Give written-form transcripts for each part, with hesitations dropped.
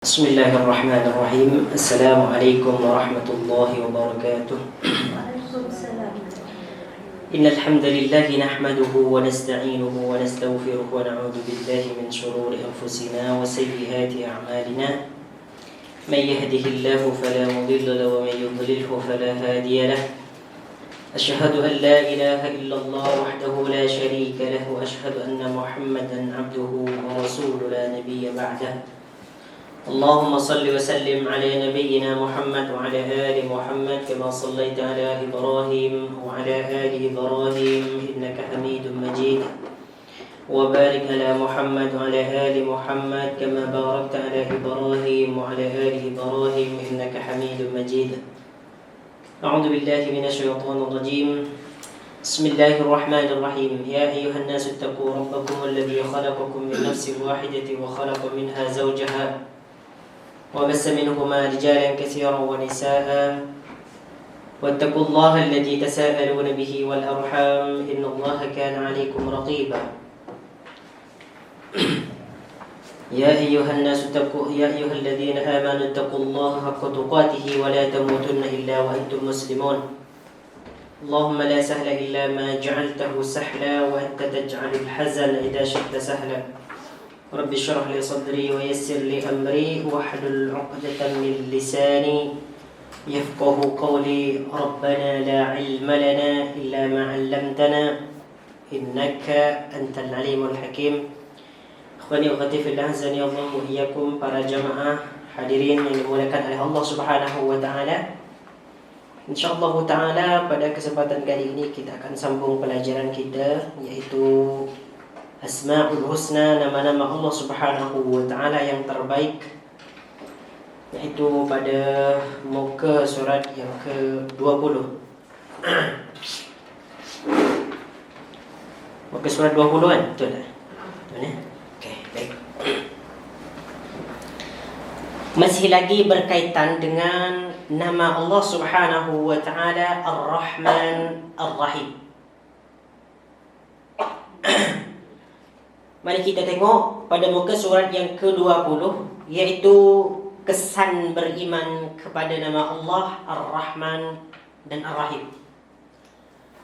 Bismillahirrahmanirrahim. Assalamualaikum warahmatullahi wabarakatuh. Innal hamdalillah nahmaduhu wa nasta'inuhu wa nastaghfiruhu wa na'udzu billahi min shururi anfusina wa sayyiati a'malina. Man yahdihillahu fala mudilla lahu wa man yudlilhu fala hadiya lahu. Ashhadu an la ilaha illallah wahdahu la sharika lahu wa ashhadu anna Muhammadan 'abduhu wa rasuluhu la nabiyya ba'dahu. اللهم صل وسلم على نبينا محمد وعلى آل محمد كما صليت على إبراهيم وعلى آل إبراهيم إنك حميد مجيد وبارك على محمد وعلى آل محمد كما باركت على إبراهيم وعلى آل إبراهيم إنك حميد مجيد. أعوذ بالله من الشيطان الرجيم. بسم الله الرحمن الرحيم. يا أيها الناس اتقوا ربكم الذي خلقكم من نفس واحدة وخلق منها زوجها وبث منهما رجالا كثيرا ونساء واتقوا الله الذي تساءلون به والأرحام إن الله كان عليكم رقيبا. يا أيها الذين آمنوا اتقوا الله حق تقاته ولا تموتن إلا وأنتم مسلمون. اللهم لا سهل إلا ما جعلته سهلا وأنت تجعل الحزن إذا شئت سهلا. رب اشرح لي صدري ويسر لي أمري واحلل عقدة من لساني يفقه قولي. ربنا لا علم لنا إلا ما علمتنا إنك أنت العليم الحكيم. Ikhwani wa akhwati fillah, azani Allah wa iyyakum, para jamaah hadirin yang dimuliakan oleh Allah Subhanahu wa taala. Insyaallah taala pada kesempatan kali ini kita akan sambung pelajaran kita, yaitu Asma'ul Husna, nama-nama Allah Subhanahu wa taala yang terbaik, yaitu pada muka surat yang ke-20. Muka surat 20 kan? Betul tak? Betul ya? Okey, baik. Masih lagi berkaitan dengan nama Allah Subhanahu wa taala Ar-Rahman Ar-Rahim. Mari kita tengok pada muka surat yang ke-20, yaitu kesan beriman kepada nama Allah Ar-Rahman dan Ar-Rahim.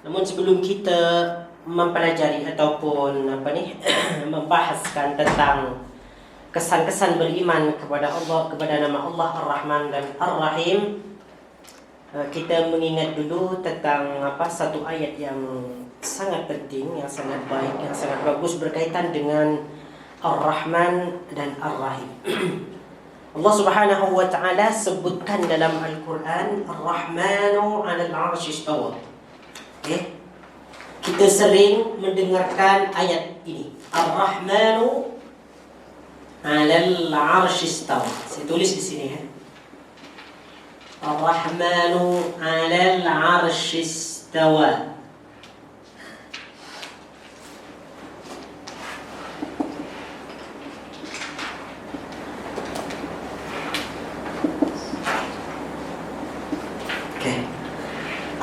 Namun sebelum kita mempelajari ataupun membahaskan tentang kesan-kesan beriman kepada Allah, kepada nama Allah Ar-Rahman dan Ar-Rahim, kita mengingat dulu tentang satu ayat yang sangat penting, yang sangat baik, yang sangat bagus berkaitan dengan Ar-Rahman dan Ar-Rahim. Allah Subhanahu wa taala sebutkan dalam Al-Quran Ar-Rahmanu 'alal 'arsy istawa. Okay? Kita sering mendengarkan ayat ini, Ar-Rahmanu 'alal 'arsy istawa. Saya tulis di sini ya. Ar-Rahmanu 'alal 'arsy istawa.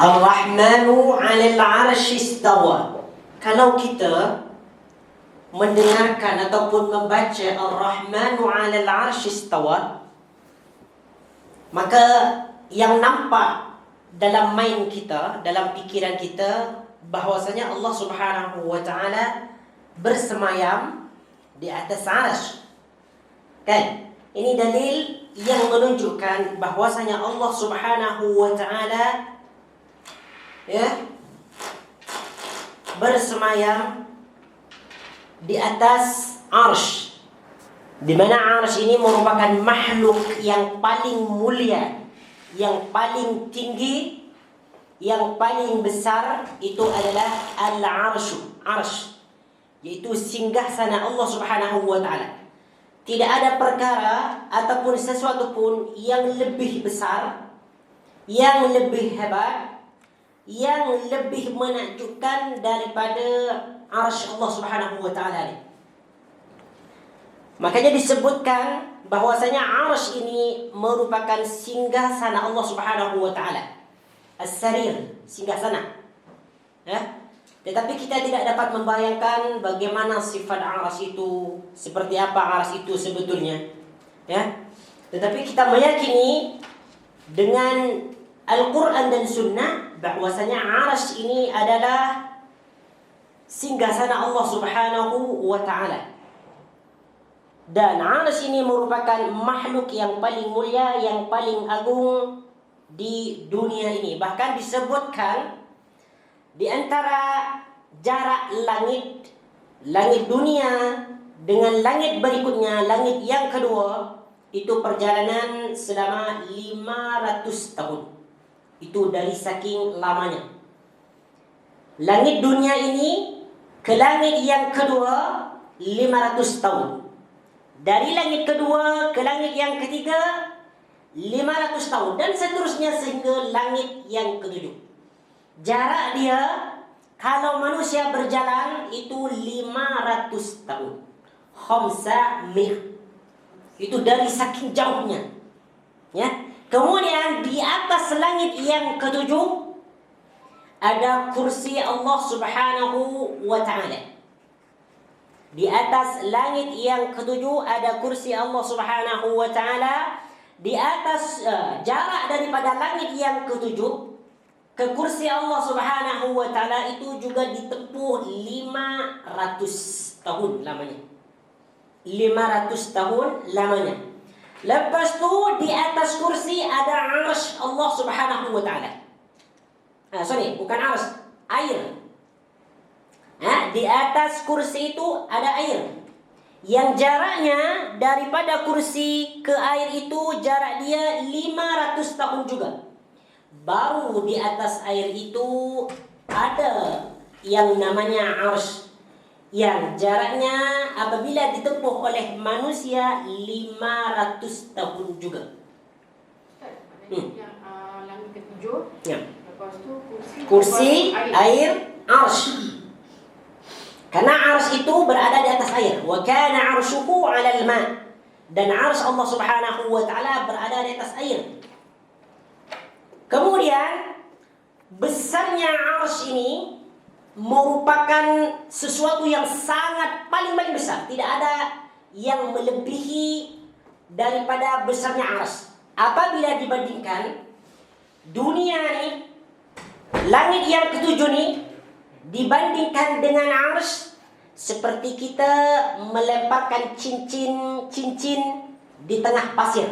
Ar-Rahmanu 'alal 'arsy istawa. Kalau kita mendengarkan ataupun membaca Ar-Rahmanu 'alal 'arsy istawa, maka yang nampak dalam mind kita, dalam pikiran kita, bahwasanya Allah Subhanahu wa taala bersemayam di atas arsy. Kan? Ini dalil yang menunjukkan bahwasanya Allah Subhanahu wa taala bersemayam di atas arsy, di mana arsy ini merupakan makhluk yang paling mulia, yang paling tinggi, yang paling besar. Itu adalah al-arsy, arsy, yaitu singgasana Allah Subhanahu wa taala. Tidak ada perkara ataupun sesuatu pun yang lebih besar, yang lebih hebat, yang lebih menakjubkan daripada arsy Allah Subhanahu wa taala ini. Makanya disebutkan bahwasanya arsy ini merupakan singgasana Allah Subhanahu wa taala. As-sarir, singgasana. Tetapi kita tidak dapat membayangkan bagaimana sifat arsy itu, seperti apa arsy itu sebetulnya. Tetapi kita meyakini dengan Al-Quran dan Sunnah bahwasanya Arsy ini adalah singgasana Allah Subhanahu wa Ta'ala. Dan Arsy ini merupakan makhluk yang paling mulia, yang paling agung di dunia ini. Bahkan disebutkan di antara jarak langit dunia dengan langit berikutnya, langit yang kedua, itu perjalanan selama 500 tahun. Itu dari saking lamanya. Langit dunia ini ke langit yang kedua 500 tahun. Dari langit kedua ke langit yang ketiga 500 tahun. Dan seterusnya sehingga langit yang ketujuh. Jarak dia kalau manusia berjalan itu 500 tahun. Khamsa mi'ah. Itu dari saking jauhnya. Ya. Kemudian di atas langit yang ketujuh ada kursi Allah Subhanahu wa Ta'ala. Di atas langit yang ketujuh ada kursi Allah Subhanahu wa Ta'ala. Di atas jarak daripada langit yang ketujuh ke kursi Allah Subhanahu wa Ta'ala itu juga ditempuh 500 tahun lamanya. 500 tahun lamanya. Lepas tu di atas kursi ada arsy Allah Subhanahu wa Ta'ala. Bukan arsy, air. Di atas kursi itu ada air. Yang jaraknya daripada kursi ke air itu jarak dia 500 tahun juga. Baru di atas air itu ada yang namanya arsy, yang jaraknya apabila ditempuh oleh manusia 500 tahun juga. Yang langit ketujuh. Ya. Lepas tu kursi air arsy. Karena arsy itu berada di atas air. Wa kana arshuhu 'alal ma'. Dan arsy Allah Subhanahu wa Ta'ala berada di atas air. Kemudian besarnya arsy ini merupakan sesuatu yang sangat paling besar. Tidak ada yang melebihi daripada besarnya arsy. Apabila dibandingkan dunia ini, langit yang ketujuh ini dibandingkan dengan arsy, seperti kita melemparkan cincin di tengah pasir.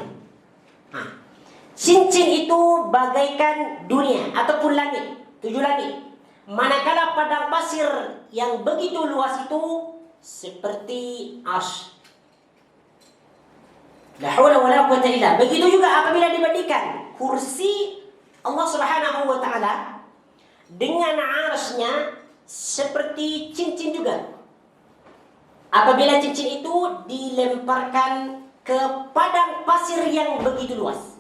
Cincin itu bagaikan dunia ataupun langit, 7 langit. Manakala padang pasir yang begitu luas itu seperti arsy. La haula wala quwwata illa. Begitu juga apabila dibandingkan kursi Allah Subhanahu wa Ta'ala dengan arsy-nya seperti cincin juga. Apabila cincin itu dilemparkan ke padang pasir yang begitu luas.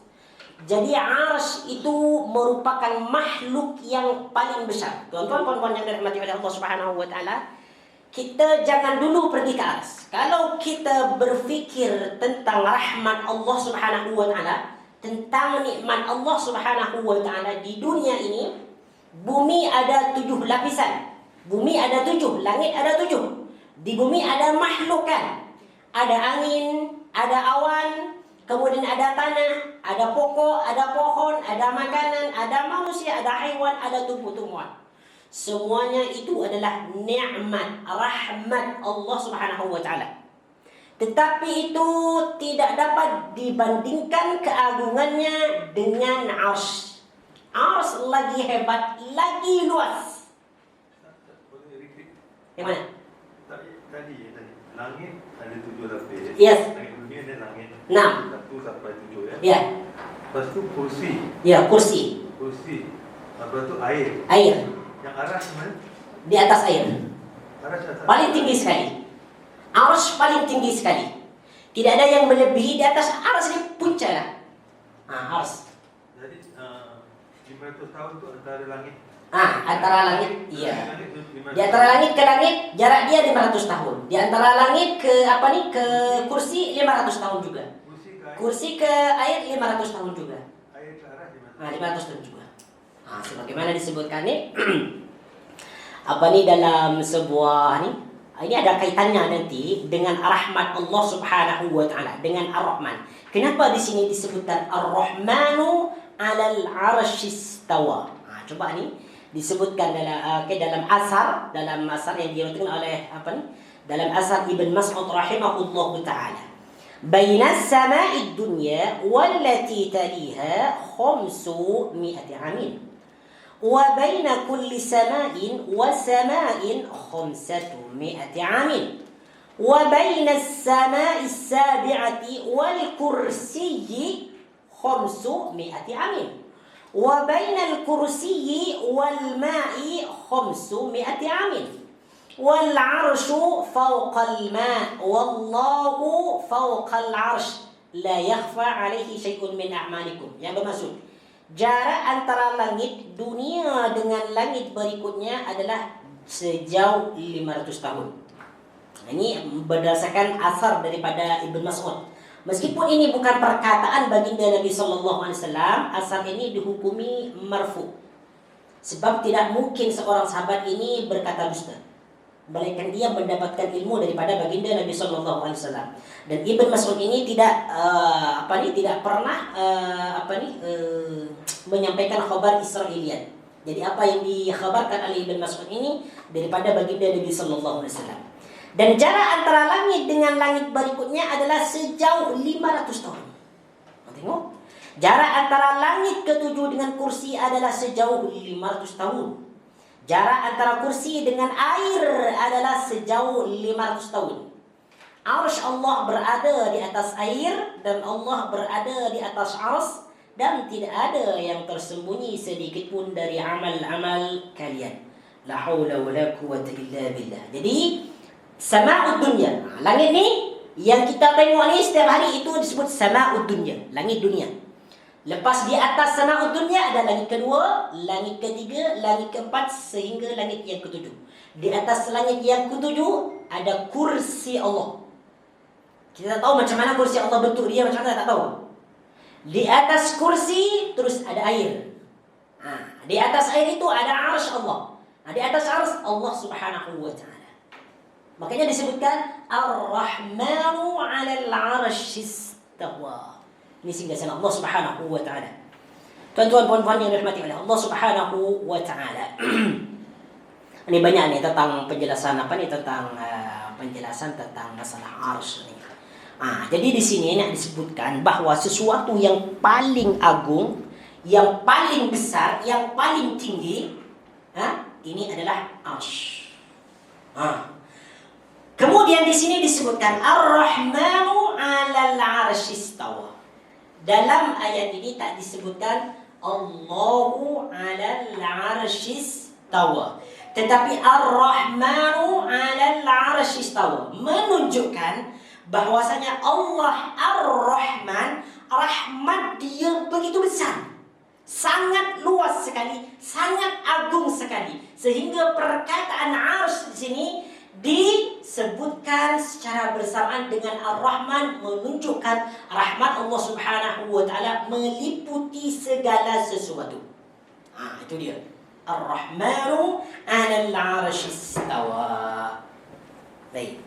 Jadi arsy itu merupakan makhluk yang paling besar. Tuan-tuan, puan-puan yang dirahmati oleh Allah Subhanahu wa Ta'ala, kita jangan dulu pergi ke arsy. Kalau kita berfikir tentang rahmat Allah Subhanahu wa Ta'ala, tentang nikmat Allah Subhanahu wa Ta'ala di dunia ini, bumi ada 7 lapisan. Bumi ada 7, langit ada 7. Di bumi ada makhlukan. Ada angin, ada awan, kemudian ada tanah, ada pokok, ada pohon, ada makanan, ada manusia, ada haiwan, ada tumbuh-tumbuhan. Semuanya itu adalah nikmat, rahmat Allah Subhanahu wa Ta'ala. Tetapi itu tidak dapat dibandingkan keagungannya dengan arsy. Arsy lagi hebat, lagi luas. Yang mana? Tadi langit ada 7 lapis. Yes. Langit dunia ada langit 6 1 sampai 7 ya. Ya. Lepas tu kursi. Ya, kursi. Lepas tu air. Air. Yang aras mana? Di atas air. Aras atas. Paling tinggi sekali. Arsy paling tinggi sekali. Tidak ada yang melebihi di atas arsy, di puncak lah. Arsy. Jadi 500 tahun tu antara langit. Antara langit, iya. Langit tu 500 Di antara langit ke langit jarak dia 500 tahun. Di antara langit ke ke kursi 500 tahun juga. Kursi ke air 500 tahun juga. Air ke aras di mana? 500 tahun juga. Sebagaimana disebutkan nih dalam sebuah Ini ada kaitannya nanti dengan rahmat Allah Subhanahu wa taala, dengan Ar-Rahman. Kenapa di sini disebutkan Ar-Rahmanu 'alal 'arsy istawa? Coba ni disebutkan dalam asar yang diriwayatkan oleh dalam asar Ibn Mas'ud rahimahullahu taala. Baina as-sama'i ad-dunya wallati taliha 500 'amin. Wa baina kulli sama'in wa sama'in 500 'amin. Wa baina as-sama'i as-sabi'ati wal kursiyyi 500 'amin. Wa baina al-kursiyyi wal ma'i 500 'amin. Wal 'arsyu fawqa al-ma' wallahu fawqa al-'arsy la yakhfa 'alaihi syai'un min a'malikum. Yang bermaksud jarak antara langit dunia dengan langit berikutnya adalah sejauh 500 tahun. Ini berdasarkan asar daripada Ibn Mas'ud. Meskipun ini bukan perkataan baginda Nabi sallallahu alaihi wasallam, asar ini dihukumi marfu. Sebab tidak mungkin seorang sahabat ini berkata dusta. Melainkan dia mendapatkan ilmu daripada baginda Nabi sallallahu alaihi wasallam. Dan Ibn Mas'ud ini tidak pernah menyampaikan khabar Israiliyat. Jadi apa yang dikhabarkan oleh Ibn Mas'ud ini daripada baginda Nabi sallallahu alaihi wasallam. Dan jarak antara langit dengan langit berikutnya adalah sejauh 500 tahun. Tengok. Jarak antara langit ketujuh dengan kursi adalah sejauh 500 tahun. Jarak antara kursi dengan air adalah sejauh 500 tahun. Arsy Allah berada di atas air dan Allah berada di atas arsy, dan tidak ada yang tersembunyi sedikit pun dari amal-amal kalian. La haula wala quwwata illa billah. Jadi sama'ud dunya, langit ni yang kita tengok ni setiap hari itu disebut sama'ud dunya, langit dunia. Lepas di atas sama'ud dunya ada langit kedua, langit ketiga, langit keempat sehingga langit yang ketujuh. Di atas langit yang ketujuh ada kursi Allah. Kita tak tahu macam mana kursi Allah bentuk dia, macam mana tak tahu. Di atas kursi terus ada air. Di atas air itu ada arsy Allah. Di atas arsy Allah Subhanahu wa taala. Makanya disebutkan Ar-Rahmanu 'alal 'arsy istawa. Ini singgasana Allah Subhanahu wa taala. Tuan-tuan puan-puan yang dirahmati oleh Allah Subhanahu wa taala. Ini banyak nih tentang penjelasan penjelasan tentang masalah arsy ni. Jadi di sini nak disebutkan bahawa sesuatu yang paling agung, yang paling besar, yang paling tinggi, ini adalah arsy. Kemudian di sini disebutkan Ar-Rahmanu 'alal 'arsy istawa. Dalam ayat ini tak disebutkan Allahu 'alal 'arsy istawa, tetapi Ar-Rahmanu 'alal 'arsy istawa, menunjukkan bahwasanya Allah Ar-Rahman, rahmat dia begitu besar, sangat luas sekali, sangat agung sekali, sehingga perkataan arsy di sini disebutkan secara bersamaan dengan Ar-Rahman, menunjukkan rahmat Allah Subhanahu wa taala meliputi segala sesuatu. Itu dia. Ar-Rahmanu 'alal 'arsy istawa. Baik.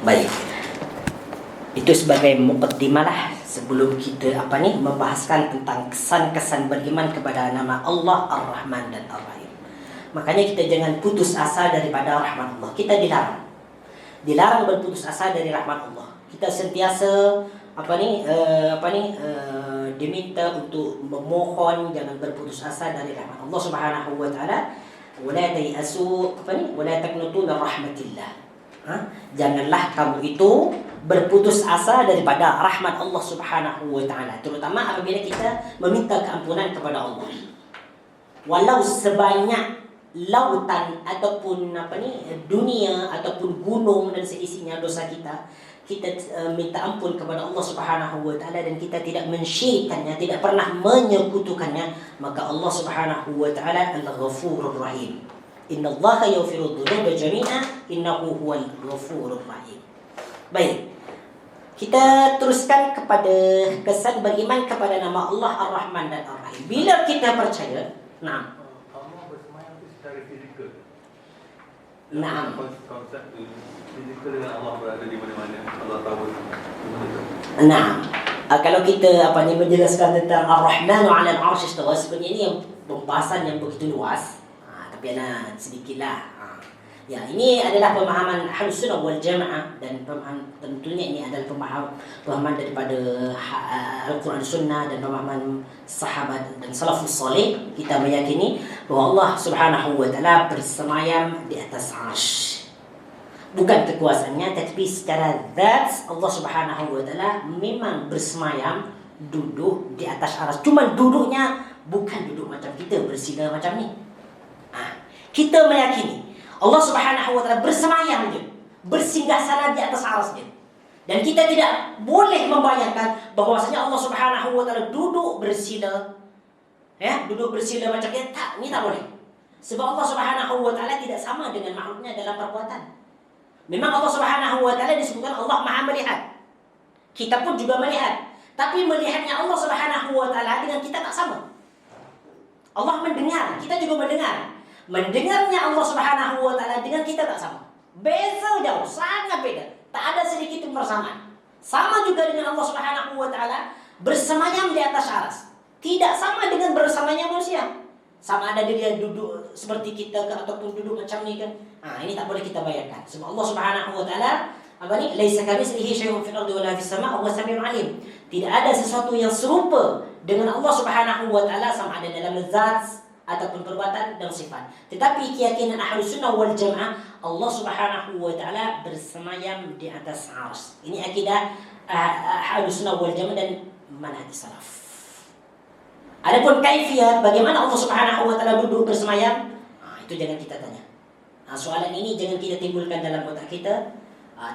Baik. Itu sebagai muqaddimah lah sebelum kita membahaskan tentang kesan-kesan beriman kepada nama Allah Ar-Rahman dan Ar-Rahim. Makanya kita jangan putus asa daripada rahmat Allah. Kita dilarang berputus asa dari rahmat Allah. Kita sentiasa diminta untuk memohon, jangan berputus asa dari rahmat Allah Subhanahu wa taala. Wala tayasu wala taqnutu min rahmatillah. Janganlah kamu itu berputus asa daripada rahmat Allah Subhanahu wa taala, terutama apabila kita meminta keampunan kepada Allah. Walau sebanyak lautan ataupun dunia ataupun gunung dan seisinya dosa kita, kita minta ampun kepada Allah Subhanahu wa taala dan kita tidak mensyirikkannya, tidak pernah menyekutukannya, maka Allah Subhanahu wa taala Al-Ghafurur Rahim. Innallaha yaghfiru dzunuba jami'a innahu huwal ghafurur rahim. Baik. Kita teruskan kepada kesan beriman kepada nama Allah Ar-Rahman dan Ar-Rahim. Bila kita percaya, nah, Allah bersemayam itu secara fizikal. Naam. Konsep fizikal dengan Allah berada di mana-mana. Allah tahu di mana. nah, kalau kita menjelaskan tentang Ar-Rahman 'ala al-'arsy istawa, sebenarnya ini yang pembahasan yang begitu luas. Tapi ana sedikitlah. Ya, ini adalah pemahaman Ahlus Sunnah wal Jamaah, dan pemahaman tentunya ini adalah pemahaman daripada Al-Quran Sunnah dan pemahaman sahabat dan salafus salih. Kita meyakini bahwa Allah Subhanahu wa taala bersemayam di atas arsy. Bukan kekuasaannya, tapi secara zat Allah Subhanahu wa taala memang bersemayam, duduk di atas arsy. Cuma duduknya bukan duduk macam kita bersila macam ni. Kita meyakini Allah Subhanahu wa taala bersemayam je, bersinggasana di atas arsy. Dan kita tidak boleh membayangkan bahwasanya Allah Subhanahu wa taala duduk bersila. Ya, duduk bersila macam kita. Tak, ini tak boleh. Sebab Allah Subhanahu wa taala tidak sama dengan makhluknya dalam perbuatan. Memang Allah Subhanahu wa taala disebutkan Allah Maha melihat. Kita pun juga melihat. Tapi melihatnya Allah Subhanahu wa taala dengan kita tak sama. Allah mendengar, kita juga mendengar. Mendengarnya Allah Subhanahu wa taala dengan kita tak sama. Beza jauh, sangat beda. Tak ada sedikit pun persamaan. Sama juga dengan Allah Subhanahu wa taala bersemayam di atas arsy. Tidak sama dengan bersamanya manusia. Sama ada dia duduk seperti kita ke ataupun duduk macam ni kan. Ini tak boleh kita bayangkan. Sebab Allah Subhanahu wa taala laisa kamitslihi syai'un fil ardi wala fis sama' wa huwas samiul alim. Tidak ada sesuatu yang serupa dengan Allah Subhanahu wa taala, sama ada dalam zat ataupun perbuatan dan sifat. Tetapi keyakinan Ahlus Sunnah wal Jamaah, Allah Subhanahu wa taala bersemayam di atas arsy. Ini akidah Ahlus Sunnah wal Jamaah dan manhaj salaf. Adapun kaifiyat bagaimana Allah Subhanahu wa taala duduk bersemayam, itu jangan kita tanya. Soalan ini jangan kita timbulkan dalam otak kita.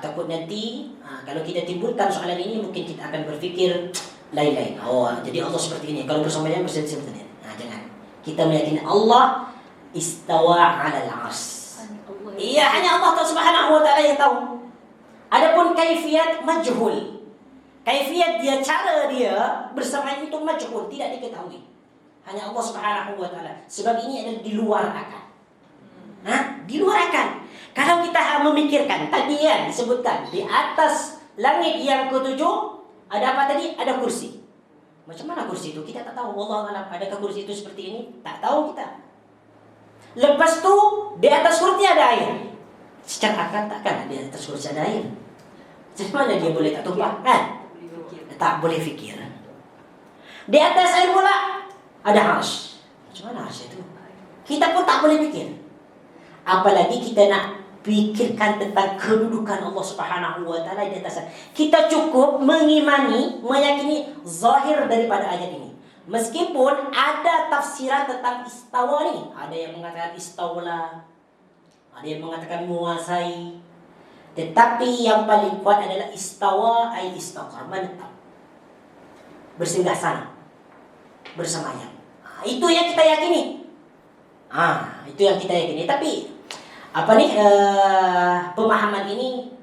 Takut nanti kalau kita timbulkan soalan ini, mungkin kita akan berfikir lain-lain. Jadi Allah seperti ini. Kalau bersemayam seperti ini. Jangan. Kita meyakini Allah istawa 'ala al-'arsy. Iya, hanya Allah Subhanahu wa taala yang tahu. Adapun kaifiyat majhul. Kaifiyat dia, cara dia bersemayam itu majhul, tidak diketahui. Hanya Allah Subhanahu wa taala. Sebab ini adalah di luar akal. Di luar akal. Kalau kita memikirkan, tadi yang disebutkan di atas langit yang ketujuh ada apa tadi? Ada kursi. Macam mana kursi itu? Kita tak tahu. Wallahu a'lam. Adakah kursi itu seperti ini? Tak tahu kita. Lepas tu di atas kursi ada air. Secara akal takkan di atas kursi ada air. Macam mana dia boleh tak tumpah? Tak boleh fikir. Di atas air pula ada arsy. Macam mana arsy itu? Kita pun tak boleh fikir. Apalagi kita nak pikirkan tentang kedudukan Allah Subhanahu wa taala di atas. Kita cukup meyakini zahir daripada ayat ini. Meskipun ada tafsiran tentang istawa ni, ada yang mengatakan istawla, ada yang mengatakan menguasai. Tetapi yang paling kuat adalah istawa ay istaqar, menetap. Bersinggasana. Bersemayam. Itu yang kita yakini. Itu yang kita yakini. Tapi pemahaman ini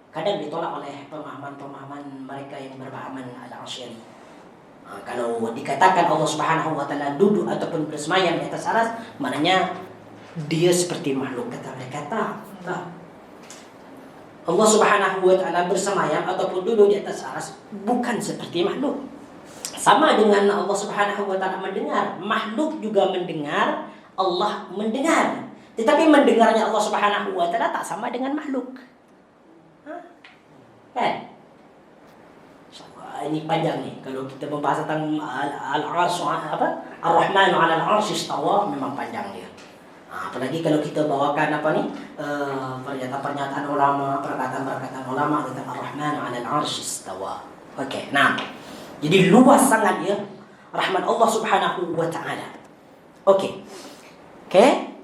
kadang ditolak oleh pemahaman mereka yang berpahaman al-Asy'ari. Kalau dikatakan Allah Subhanahu wa taala duduk ataupun bersemayam di atas arsy, maknanya dia seperti makhluk. Kata mereka tak. Allah Subhanahu wa taala bersemayam ataupun duduk di atas arsy bukan seperti makhluk. Sama dengan Allah Subhanahu wa taala mendengar, makhluk juga mendengar, Allah mendengar. Tetapi mendengarnya Allah Subhanahu wa taala tak sama dengan makhluk. Kan? Ini panjang nih. Kalau kita membahas tentang al-'arsy Ar-Rahman 'ala al-'arsy istawa, memang panjang dia. Apalagi kalau kita bawakan pernyataan ulama, perkataan ulama tentang Ar-Rahman 'ala al-'arsy istawa. Okey, jadi luas sangat ya rahmat Allah Subhanahu wa taala. Okey.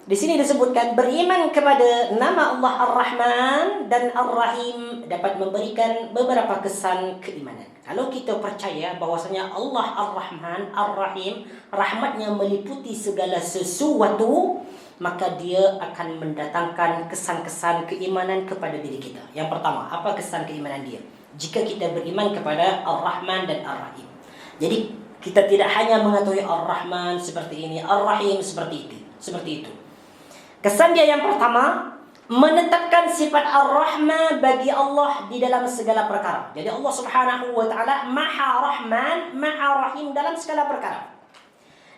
Di sini disebutkan beriman kepada nama Allah Ar-Rahman dan Ar-Rahim dapat memberikan beberapa kesan keimanan. Kalau kita percaya bahwasanya Allah Ar-Rahman, Ar-Rahim, rahmatnya meliputi segala sesuatu, maka dia akan mendatangkan kesan-kesan keimanan kepada diri kita. Yang pertama, apa kesan keimanan dia? jika kita beriman kepada Ar-Rahman dan Ar-Rahim. Jadi kita tidak hanya mengetahui Ar-Rahman seperti ini, Ar-Rahim seperti itu. Kesan dia yang pertama, menetapkan sifat Ar-Rahman bagi Allah di dalam segala perkara. Jadi Allah Subhanahu wa taala Maha Rahman, Maha Rahim dalam segala perkara.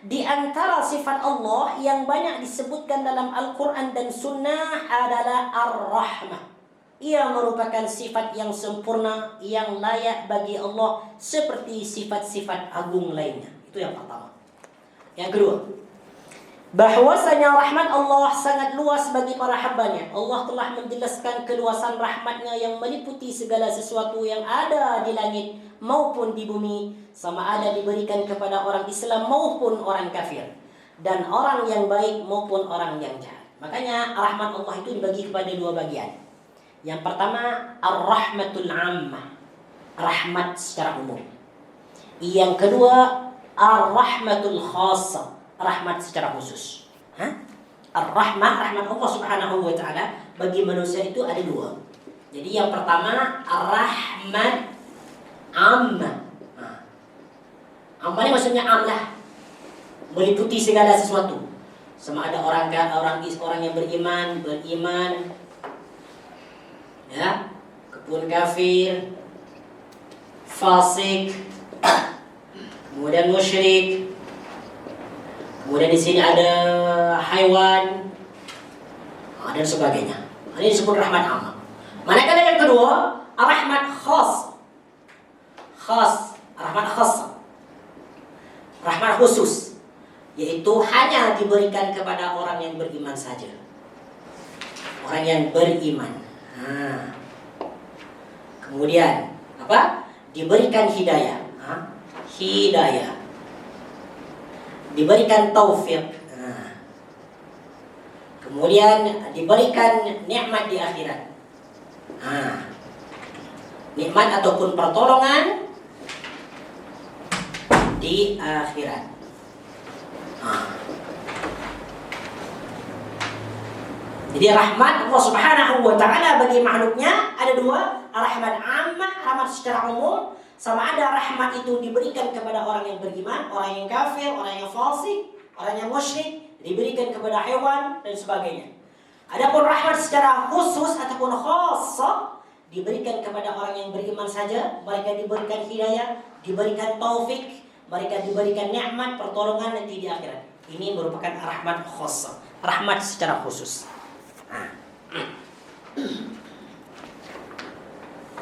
Di antara sifat Allah yang banyak disebutkan dalam Al-Quran dan Sunnah adalah Ar-Rahmah. Ia merupakan sifat yang sempurna, yang layak bagi Allah seperti sifat-sifat agung lainnya. Itu yang pertama. Yang kedua, bahwasanya rahmat Allah sangat luas bagi para hambanya. Allah telah menjelaskan keluasan rahmatnya yang meliputi segala sesuatu yang ada di langit maupun di bumi, sama ada diberikan kepada orang Islam maupun orang kafir, dan orang yang baik maupun orang yang jahat. Makanya rahmat Allah itu dibagi kepada dua bagian. Yang pertama, Ar-Rahmatul Ammah, rahmat secara umum. Yang kedua, Ar-Rahmatul Khassah, rahmat secara khusus. Ar-Rahmah, rahmat Allah Subhanahu wa taala bagi manusia itu ada dua. Jadi yang pertama, Ar-Rahmat Ammah. Ammah ini maksudnya amlah, meliputi segala sesuatu. Sama ada orang yang beriman, ya, kepun kafir, fasik, kemudian musyrik, kemudian di sini ada haiwan, dan sebagainya. Ini disebut rahmat ammah. Manakala yang kedua, rahmat khas, rahmat khas, rahmat khusus, yaitu hanya diberikan kepada orang yang beriman saja. Orang yang beriman. Kemudian apa? Diberikan hidayah, hidayah. Diberikan taufik. Kemudian diberikan nikmat di akhirat. Nikmat ataupun pertolongan di akhirat. Jadi rahmat Allah Subhanahu wa taala bagi makhluknya ada dua, rahmat ammah, rahmat secara umum, sama ada rahmat itu diberikan kepada orang yang beriman, orang yang kafir, orang yang fasik, orang yang musyrik, diberikan kepada hewan dan sebagainya. Adapun rahmat secara khusus ataupun khassah diberikan kepada orang yang beriman saja, mereka diberikan hidayah, diberikan taufik, mereka diberikan nikmat, pertolongan nanti di akhirat. Ini merupakan rahmat khassah, rahmat secara khusus.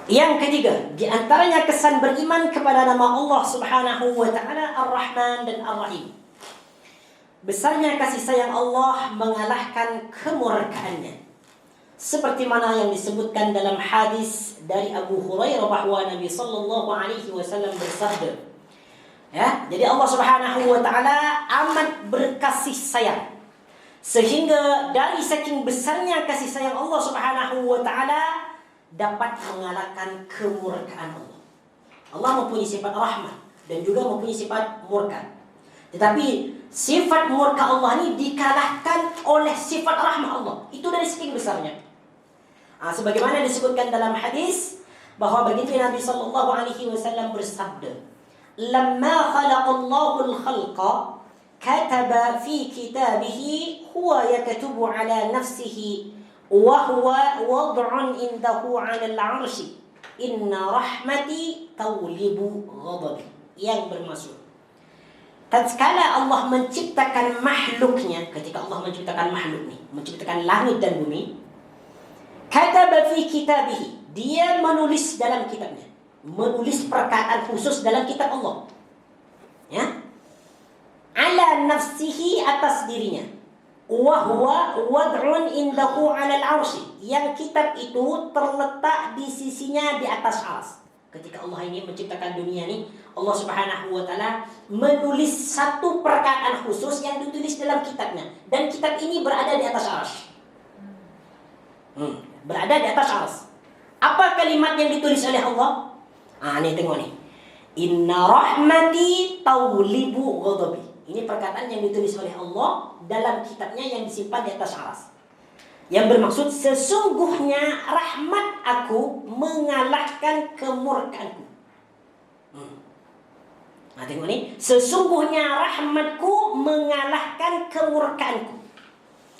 Yang ketiga, di antaranya kesan beriman kepada nama Allah Subhanahu wa taala Ar-Rahman dan Ar-Rahim. Besarnya kasih sayang Allah mengalahkan kemurkaannya. Seperti mana yang disebutkan dalam hadis dari Abu Hurairah bahwa Nabi sallallahu alaihi wasallam bersabda, ya, jadi Allah Subhanahu wa taala amat berkasih sayang. Sehingga dari saking besarnya kasih sayang Allah Subhanahu wa taala dapat mengalahkan kemurkaan Allah. Allah mempunyai sifat rahmat dan juga mempunyai sifat murka. Tetapi sifat murka Allah ini dikalahkan oleh sifat rahmat Allah. Itu dari saking besarnya. Sebagaimana disebutkan dalam hadis bahwa begitu Nabi sallallahu alaihi wasallam bersabda, "Lamma khalaqallahu al-khalqa kataba fi kitabihi huwa yaktubu ala nafsihi wa huwa wad'un indahu 'ala al-'arsy inna rahmati tawlibu ghadabi." Yang bermaksud, tatkala Allah menciptakan makhluknya, ketika Allah menciptakan makhluk nih, menciptakan langit dan bumi, kataba fi kitabihi, dia menulis dalam kitabnya, menulis perkataan khusus dalam kitab Allah, ya, ala nafsihi, atas dirinya, wa huwa wad'un indahu 'ala al-'arsy, yang kitab itu terletak di sisinya di atas arsy. Ketika Allah ini menciptakan dunia ini, Allah Subhanahu wa taala menulis satu perkataan khusus yang ditulis dalam kitabnya, dan kitab ini berada di atas arsy. Berada di atas arsy. Apa kalimat yang ditulis oleh Allah? Nih tengok nih. Inna rahmati tawlibu ghadabi. Ini perkataan yang ditulis oleh Allah dalam kitabnya yang disimpan di atas arsy. Yang bermaksud sesungguhnya rahmat aku mengalahkan kemurkaanku. Nah, tengok ni. Sesungguhnya rahmatku mengalahkan kemurkaanku.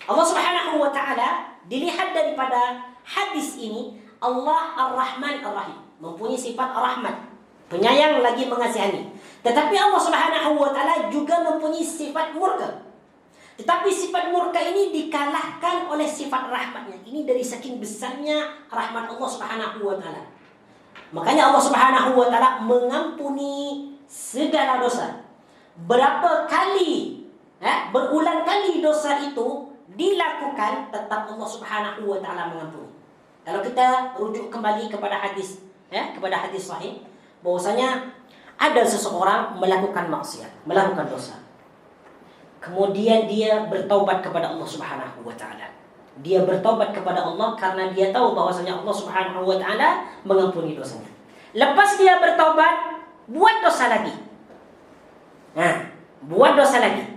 Allah Subhanahu wa taala dilihat daripada hadis ini, Allah Ar-Rahman Ar-Rahim, mempunyai sifat rahmat, penyayang lagi mengasihani. Tetapi Allah Subhanahu wa taala juga mempunyai sifat murka. Tetapi sifat murka ini dikalahkan oleh sifat rahmatnya. Ini dari saking besarnya rahmat Allah Subhanahu wa taala. Makanya Allah Subhanahu wa taala mengampuni segala dosa. Berapa kali berulang kali dosa itu dilakukan, tetap Allah Subhanahu wa taala mengampuni. Kalau kita rujuk kembali kepada hadis, kepada hadis sahih, bahwasanya ada seseorang melakukan maksiat, melakukan dosa. Kemudian dia bertaubat kepada Allah Subhanahu wa taala. Dia bertaubat kepada Allah karena dia tahu bahwasanya Allah Subhanahu wa taala mengampuni dosanya. Lepas dia bertaubat, buat dosa lagi. Buat dosa lagi.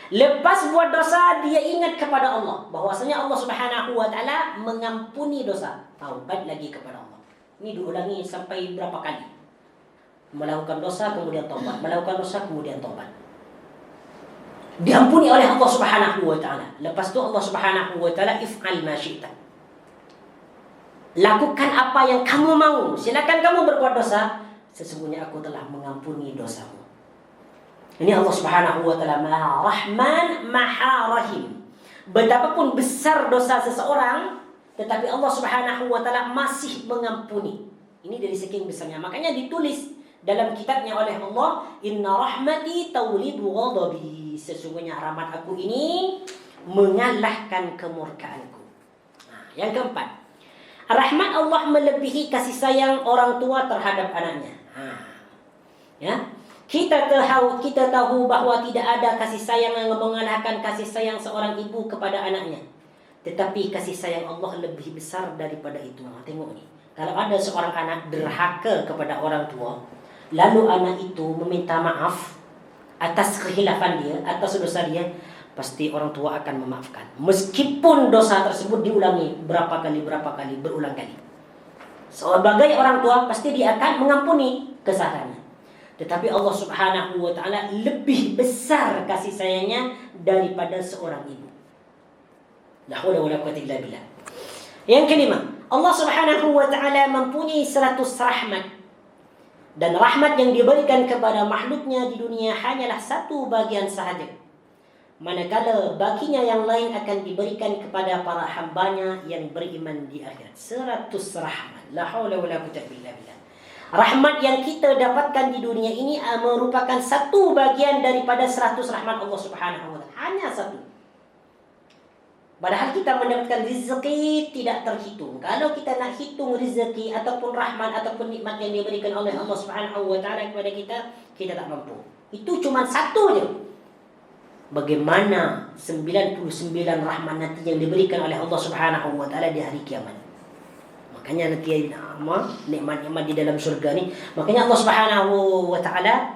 Lepas buat dosa, dia ingat kepada Allah bahwasanya Allah Subhanahu wa taala mengampuni dosa. Taubat lagi kepada Allah. Ini diulangi sampai berapa kali? Melakukan dosa kemudian taubat, melakukan dosa kemudian taubat. Diampuni oleh Allah Subhanahu wa taala. Lepas tu Allah Subhanahu wa taala, if'al ma syi'ta. Lakukan apa yang kamu mau. Silakan kamu berbuat dosa, sesungguhnya aku telah mengampuni dosamu. Ini Allah Subhanahu wa taala Maha Rahman, Maha Rahim. Betapapun besar dosa seseorang, tetapi Allah Subhanahu wa taala masih mengampuni. Ini dari saking besarnya. Makanya ditulis dalam kitabnya oleh Allah, inna rahmati taulidu ghadabi. Sesungguhnya rahmat aku ini mengalahkan kemurkaanku. Yang keempat, rahmat Allah melebihi kasih sayang orang tua terhadap anaknya. Kita tahu bahwa tidak ada kasih sayang yang mengalahkan kasih sayang seorang ibu kepada anaknya. Tetapi kasih sayang Allah lebih besar daripada itu. Tengok ni. Kalau ada seorang anak derhaka kepada orang tua, lalu anak itu meminta maaf atas kekhilafan dia, atas dosa dia, pasti orang tua akan memaafkan. Meskipun dosa tersebut diulangi berapa kali, berulang kali. Sebagai orang tua, pasti dia akan mengampuni kesalahannya. Tetapi Allah Subhanahu wa taala lebih besar kasih sayangnya daripada seorang ibu. La haula wala quwwata illa billah. Yang kelima, Allah Subhanahu wa taala mempunyai 100 rahmat. Dan rahmat yang diberikan kepada makhluknya di dunia hanyalah satu bagian sahaja. Manakala baginya yang lain akan diberikan kepada para hambanya yang beriman di akhirat. 100 rahmat. La haula wala quwwata illa billah. Rahmat yang kita dapatkan di dunia ini merupakan satu bagian daripada 100 rahmat Allah Subhanahu wa taala. Hanya satu. Padahal kita mendapatkan rezeki tidak terhitung. Kalau kita nak hitung rezeki ataupun rahmat ataupun nikmat yang diberikan oleh Allah Subhanahu wa taala kepada kita, kita tak mampu. Itu cuma satu je. Bagaimana 99 rahmat nanti yang diberikan oleh Allah Subhanahu wa taala di hari kiamat. Makanya nanti nikmat-nikmat di dalam surga ni. Makanya Allah Subhanahu wa taala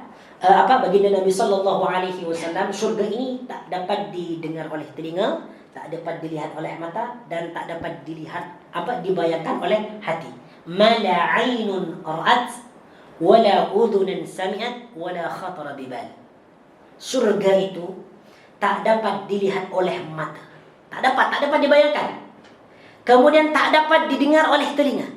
baginda Nabi sallallahu alaihi wasallam, surga ini tak dapat didengar oleh telinga, tak dapat dilihat oleh mata, dan tak dapat dibayangkan oleh hati. Ma la 'ainun ra'at wala udhunun sami'at wala khatara bibal. Surga itu tak dapat dilihat oleh mata, tak dapat dibayangkan. Kemudian tak dapat didengar oleh telinga.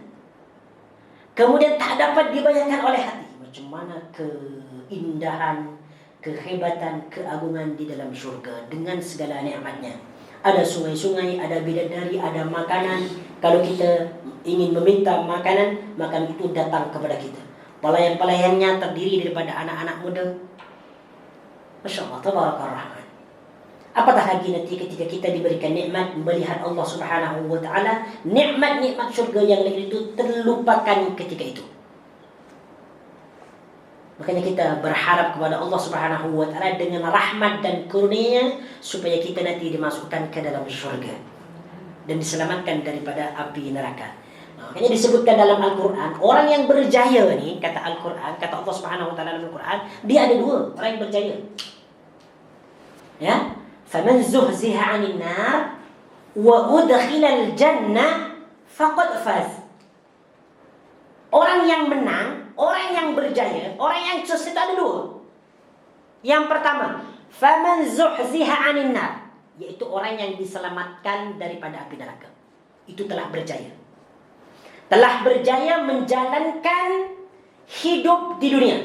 Kemudian tak dapat dibayangkan oleh hati. Macam mana keindahan, kehebatan, keagungan di dalam surga dengan segala nikmatnya. Ada sungai-sungai, ada bidadari, ada makanan. Kalau kita ingin meminta makanan, makanan itu datang kepada kita. Pelayan-pelayannya terdiri daripada anak-anak muda. Masya Allah, tabarakallah rahman. Apatah lagi nanti ketika kita diberikan nikmat melihat Allah Subhanahu wa taala, nikmat-nikmat syurga yang lain itu terlupakan ketika itu. Makanya kita berharap kepada Allah Subhanahu wa taala dengan rahmat dan karunia-Nya supaya kita nanti dimasukkan ke dalam syurga dan diselamatkan daripada api neraka. Makanya disebutkan dalam Al-Quran, orang yang berjaya ni, kata Al-Quran, kata Allah Subhanahu wa taala dalam Al-Quran, dia ada dua orang yang berjaya. Ya, faman zuhziha 'anil nar wa udkhilal jannah faqad faz. Orang yang menang, orang yang berjaya, orang yang sukses itu ada dua. Yang pertama, faman zuhziha 'anil nar, yaitu orang yang diselamatkan daripada api neraka. Itu telah berjaya. Telah berjaya menjalankan hidup di dunia.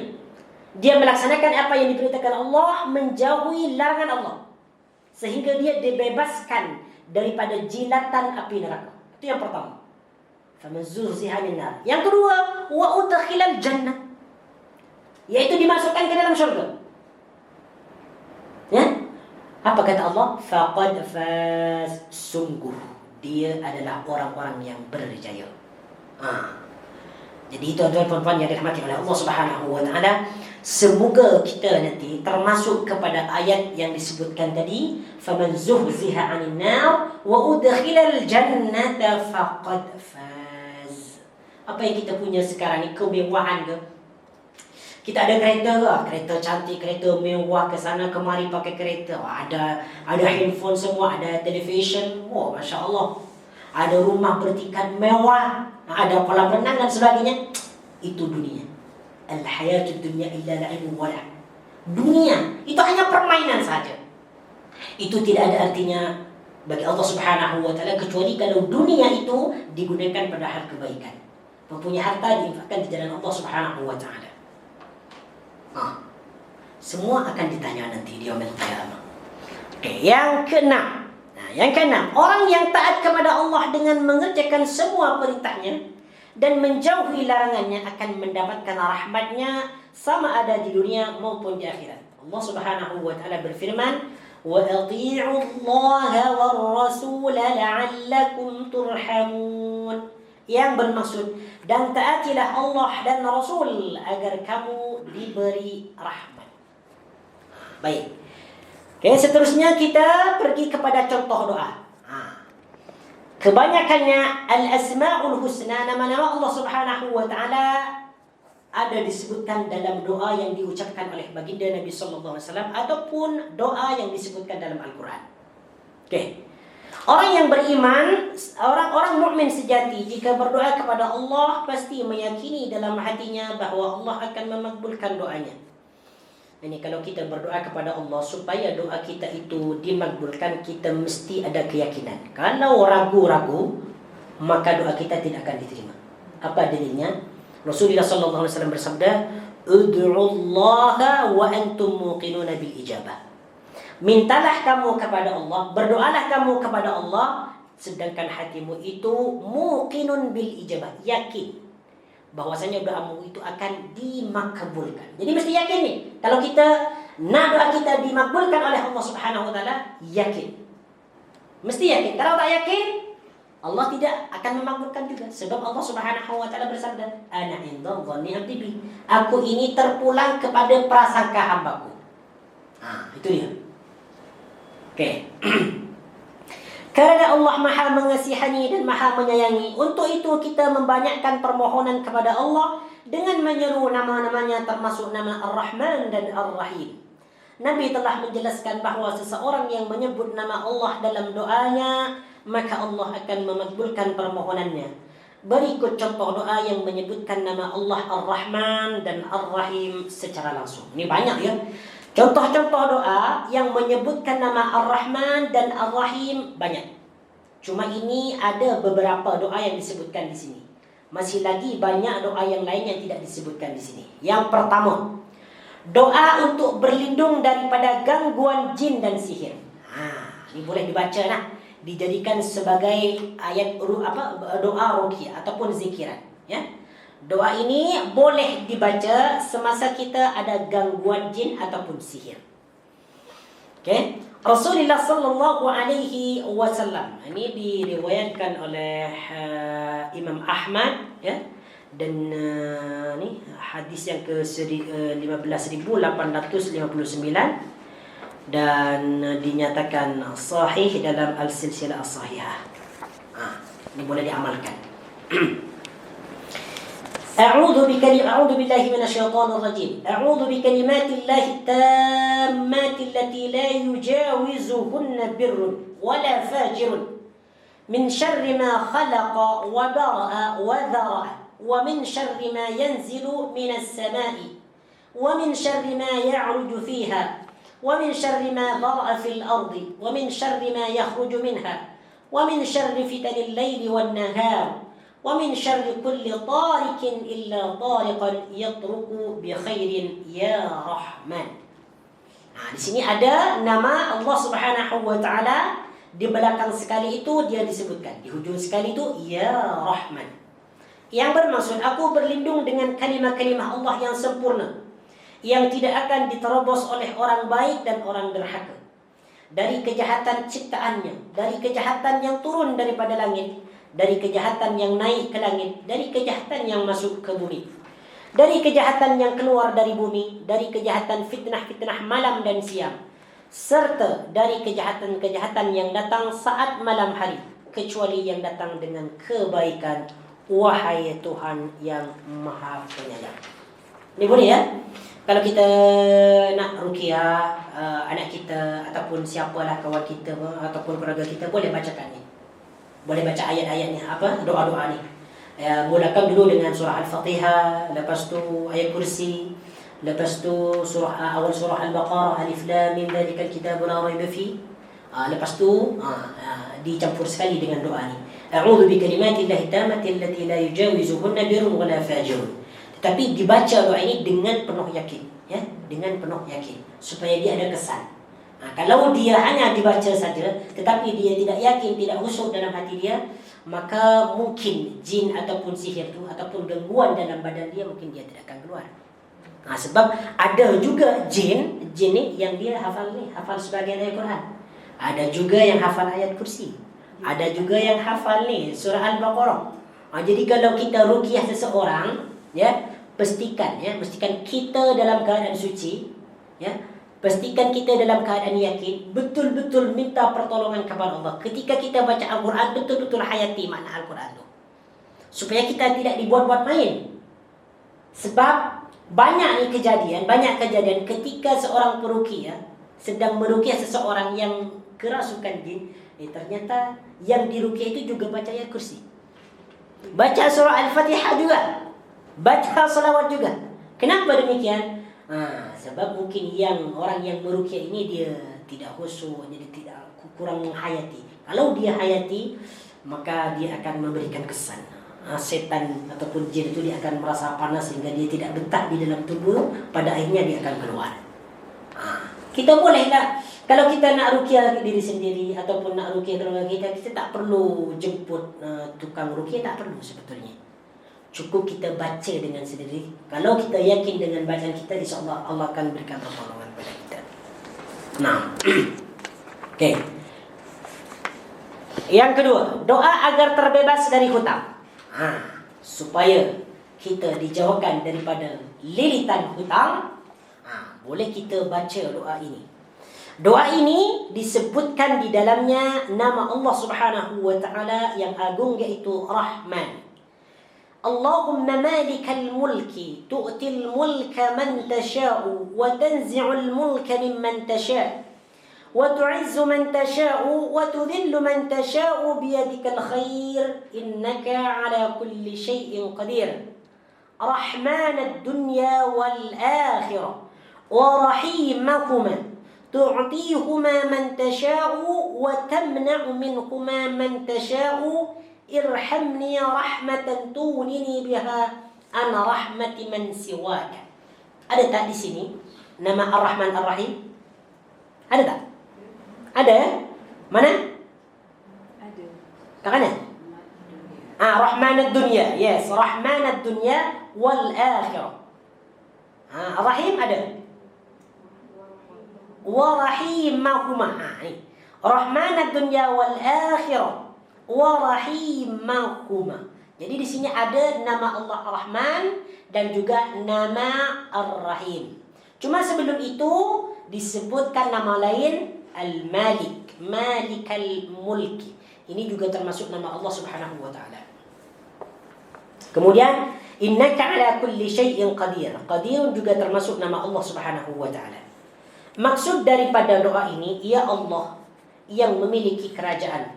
Dia melaksanakan apa yang diperintahkan Allah, menjauhi larangan Allah, sehingga dia dibebaskan daripada jilatan api neraka. Itu yang pertama. Faman zuhziha 'anil nar. Yang kedua, wa udkhilal jannah, yaitu dimasukkan ke dalam syurga. Ya? Apa kata Allah? Faqad faz. Sungguh dia adalah orang-orang yang berjaya. Jadi itu adalah perempuan yang dirahmati oleh Allah Subhanahu wa taala. Semoga kita nanti termasuk kepada ayat yang disebutkan tadi, faman zuhziha 'anil nar wa udkhilal jannata faqad faz. Apa yang kita punya sekarang ni kemewahan ke? Kita ada kereta ke? Kereta cantik, kereta mewah, ke sana kemari pakai kereta. Ada handphone semua, ada television. Oh, Masya Allah. Ada rumah bertingkat mewah, ada kolam renang dan sebagainya. Itu dunia. Al-hayatud dunya illa la'ibun wa la'ib. Dunia itu hanya permainan saja. Itu tidak ada artinya bagi Allah Subhanahu wa taala kecuali kalau dunia itu digunakan pada hal kebaikan. Mempunyai harta diinfakkan di jalan Allah Subhanahu wa taala. Semua akan ditanya nanti di yaumil qiyamah. Yang keenam. Yang keenam, orang yang taat kepada Allah dengan mengerjakan semua perintahnya dan menjauhi larangannya akan mendapatkan rahmatnya sama ada di dunia maupun di akhirat. Allah Subhanahu wa taala berfirman, "Wa athi'u Allah war rasul la'allakum turhamun." Yang bermaksud, dan taatilah Allah dan Rasul agar kamu diberi rahmat. Baik. Seterusnya kita pergi kepada contoh doa. Kebanyakannya al-asma'ul husna, nama-nama Allah Subhanahu wa taala ada disebutkan dalam doa yang diucapkan oleh baginda Nabi sallallahu alaihi wasallam ataupun doa yang disebutkan dalam Al-Qur'an. Orang yang beriman, orang-orang mukmin sejati jika berdoa kepada Allah pasti meyakini dalam hatinya bahawa Allah akan memakbulkan doanya. Ini kalau kita berdoa kepada Allah supaya doa kita itu dimakbulkan, kita mesti ada keyakinan. Kalau ragu-ragu, maka doa kita tidak akan diterima. Apa dalilnya? Rasulullah sallallahu alaihi wasallam bersabda, "Ud'ullaha wa antum muqinuna bil ijabah." Mintalah kamu kepada Allah, berdoalah kamu kepada Allah sedangkan hatimu itu muqinun bil ijabah, yakin bahwasanya doamu itu akan dimakbulkan. Jadi mesti yakin nih. Kalau kita nak doa kita dimakbulkan oleh Allah Subhanahu wa taala, yakin. Mesti yakin. Kalau tak yakin, Allah tidak akan memakbulkan juga. Sebab Allah Subhanahu wa taala bersabda, "Ana inda dhanni 'abdi bi." Aku ini terpulang kepada prasangka hambaku. Itu dia. Karena Allah Maha mengasihani dan Maha menyayangi, untuk itu kita membanyakkan permohonan kepada Allah dengan menyeru nama-namanya termasuk nama Ar-Rahman dan Ar-Rahim. Nabi telah menjelaskan bahawa seseorang yang menyebut nama Allah dalam doanya, maka Allah akan memakbulkan permohonannya. Berikut contoh doa yang menyebutkan nama Allah Ar-Rahman dan Ar-Rahim secara langsung. Ini banyak ya. Contoh-contoh doa yang menyebutkan nama Ar-Rahman dan Ar-Rahim banyak. Cuma ini ada beberapa doa yang disebutkan di sini. Masih lagi banyak doa yang lain yang tidak disebutkan di sini. Yang pertama, doa untuk berlindung daripada gangguan jin dan sihir. Ini boleh dibaca lah, dijadikan sebagai ayat doa ruqyah ataupun zikiran, ya. Doa ini boleh dibaca semasa kita ada gangguan jin ataupun sihir. Rasulullah sallallahu alaihi wasallam, ini diriwayatkan oleh Imam Ahmad, ya. Dan ni hadis yang ke 15,859 dan dinyatakan sahih dalam al-silsilah as-sahihah. Ini boleh diamalkan. أعوذ بالله من الشيطان الرجيم. أعوذ بكلمات الله التامات التي لا يجاوزهن بر ولا فاجر min syarri ma khalaqa wa bara'a wa dhara'a wa min syarri ma yanzilu minas sama'i wa min syarri ma ya'ruju fiha wa min syarri ma dhara'a fil ardi wa min syarri ma yakhruju minha wa min syarri fitanil laili wan nahar wa min syarri kulli tarikin illa tariqan yatruku bi khairin ya Rahman. Nah, di sini ada nama Allah Subhanahu wa taala. Di belakang sekali itu dia disebutkan, di hujung sekali itu ya Rahman. Yang bermaksud aku berlindung dengan kalimah-kalimah Allah yang sempurna, yang tidak akan diterobos oleh orang baik dan orang derhaka, dari kejahatan ciptaannya, dari kejahatan yang turun daripada langit, dari kejahatan yang naik ke langit, dari kejahatan yang masuk ke bumi, dari kejahatan yang keluar dari bumi, dari kejahatan fitnah-fitnah malam dan siang, serta dari kejahatan-kejahatan yang datang saat malam hari, kecuali yang datang dengan kebaikan, wahai Tuhan yang Maha Penyayang. Ini boleh ya? Kalau kita nak ruqyah anak kita ataupun siapalah kawan kita ataupun keluarga kita, boleh bacakan ni. Boleh baca ayat-ayat ni, apa? Doa-doa ni. Mulakan dulu dengan surah Al-Fatihah, lepas tu ayat kursi, lepas tu awal surah Al-Baqarah, Alif Lam Mim Dzalikal Kitabu La Raiba Fi. Lepas tu dicampur sekali dengan doa ni. A'udzu bi kalimatillahi tammati allati la yujawizuhunna birrun wa la fajirun. Tetapi dibaca doa ini dengan penuh yakin, ya, dengan penuh yakin supaya dia ada kesan. Kalau dia hanya dibaca saja tetapi dia tidak yakin, tidak khusyuk dalam hati dia, maka mungkin jin ataupun sihir tu ataupun gangguan dalam badan dia mungkin dia tidak akan keluar. Sebab ada juga jin ni yang dia hafal sebagian ayat Quran. Ada juga yang hafal ayat kursi. Ada juga yang hafal ni surah Al-Baqarah. Jadi kalau kita ruqyah seseorang, ya, pastikan kita dalam keadaan suci, ya. Pastikan kita dalam keadaan yakin, betul-betul minta pertolongan kepada Allah. Ketika kita baca Al-Quran, betul-betul hayati makna Al-Quran tu. Supaya kita tidak dibuat-buat main. Sebab banyak kejadian ketika seorang peruqyah sedang meruqyah seseorang yang kerasukan jin, ternyata yang diruqyah itu juga baca ayat kursi, baca surah Al-Fatihah juga, baca salawat juga. Kenapa demikian? Sebab mungkin orang yang meruqyah ini dia tidak khusyuk, jadi tidak kurang menghayati. Kalau dia hayati, maka dia akan memberikan kesan. Setan ataupun jin itu dia akan merasa panas sehingga dia tidak betah di dalam tubuh, pada akhirnya dia akan keluar. Kita bolehlah kalau kita nak ruqyah diri sendiri ataupun nak ruqyah keluarga kita tak perlu jemput tukang ruqyah, tak perlu sebetulnya. Cukup kita baca dengan sendiri. Kalau kita yakin dengan bacaan kita, insya-Allah Allah akan berikan pertolongan kepada kita. Nah. Okey. Yang kedua, doa agar terbebas dari hutang. Supaya kita dijauhkan daripada lilitan hutang, boleh kita baca doa ini. Doa ini disebutkan di dalamnya nama Allah Subhanahu wa taala yang agung, yaitu Rahman. Allahumma malikal mulki tu'til mulka man tasha'u wa tanzi'ul mulka mimman tasha' wa tu'izzu man tasha'u wa tudhillu man tasha'u biyadikal khair innaka ala kulli shay'in qadir. Rahmanad dunya wal akhirah wa rahimahuma tu'tihuma man tasha'u wa tamna'u minhuma man tasha'u irhamni rahmatan tunini biha an rahmati man siwaka. Ada tak di sini nama Ar-Rahman Ar-Rahim? Ada tak? Ada? Mana? Ada. Kat mana? Rahman ad-dunya. Yes, Rahman ad-dunya wal akhirah. Ar-Rahim ada. Wa rahimahuma. Rahman ad-dunya wal akhirah wa rahimahuma. Jadi di sini ada nama Allah Ar-Rahman dan juga nama Ar-Rahim. Cuma sebelum itu disebutkan nama lain Al-Malik, Malikal Mulki. Ini juga termasuk nama Allah Subhanahu wa taala. Kemudian innaka ala kulli syai'in qadir. Qadir juga termasuk nama Allah Subhanahu wa taala. Maksud daripada doa ini, ya Allah yang memiliki kerajaan,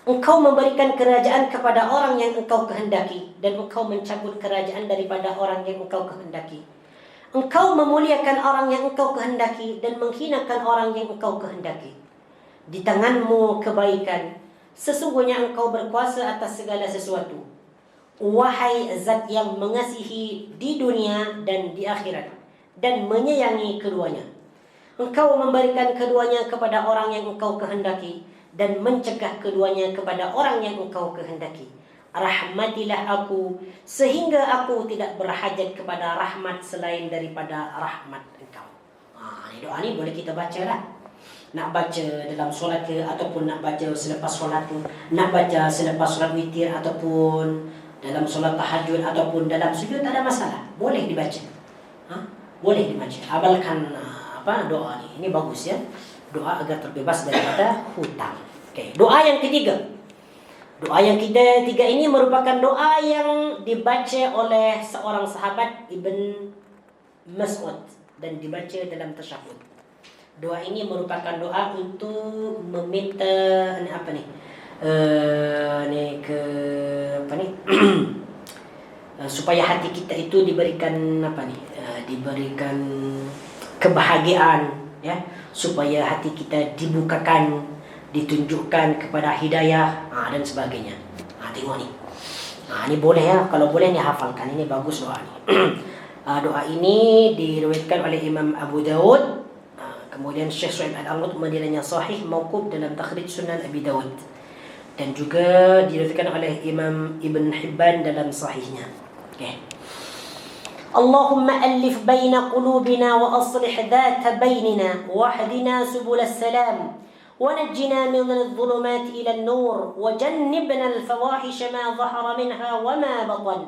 Engkau memberikan kerajaan kepada orang yang engkau kehendaki, dan engkau mencabut kerajaan daripada orang yang engkau kehendaki. Engkau memuliakan orang yang engkau kehendaki dan menghinakan orang yang engkau kehendaki. Di tanganmu kebaikan, sesungguhnya engkau berkuasa atas segala sesuatu. Wahai zat yang mengasihi di dunia dan di akhirat, dan menyayangi keduanya. Engkau memberikan keduanya kepada orang yang engkau kehendaki, dan mencegah keduanya kepada orang yang engkau kehendaki. Rahmatilah aku, sehingga aku tidak berhajat kepada rahmat selain daripada rahmat engkau. Ini doa ni boleh kita baca lah. Nak baca dalam solat ke, ataupun nak baca selepas solat tu, nak baca selepas solat witir, ataupun dalam solat tahajud, ataupun dalam sujud, tak ada masalah. Boleh dibaca. Boleh dibaca. Abalkan doa ni. Ini bagus ya. Doa agar terbebas daripada hutang. Okay. Doa yang ketiga. Doa yang ketiga ini merupakan doa yang dibaca oleh seorang sahabat Ibn Mas'ud dan dibaca dalam tasyahud. Doa ini merupakan doa untuk meminta supaya hati kita itu diberikan diberikan kebahagiaan, ya, supaya hati kita dibukakan, ditunjukkan kepada hidayah dan sebagainya. Tengok ni. Ini boleh ya, kalau boleh ni hafalkan. Ini bagus doa ni. Doa ini diriwayatkan oleh Imam Abu Dawud. Kemudian Syekh Suhaib Al-Armud menilainya sahih mauquf dalam Takhrij Sunan Abi Dawud. Dan juga diriwayatkan oleh Imam Ibn Hibban dalam sahihnya. Okay. Allahumma alif baina qulubina wa aslih dhata bainina wahdina subul salam ونجنا من الظلمات إلى النور وجنبنا الفواحش ما ظهر منها وما بطن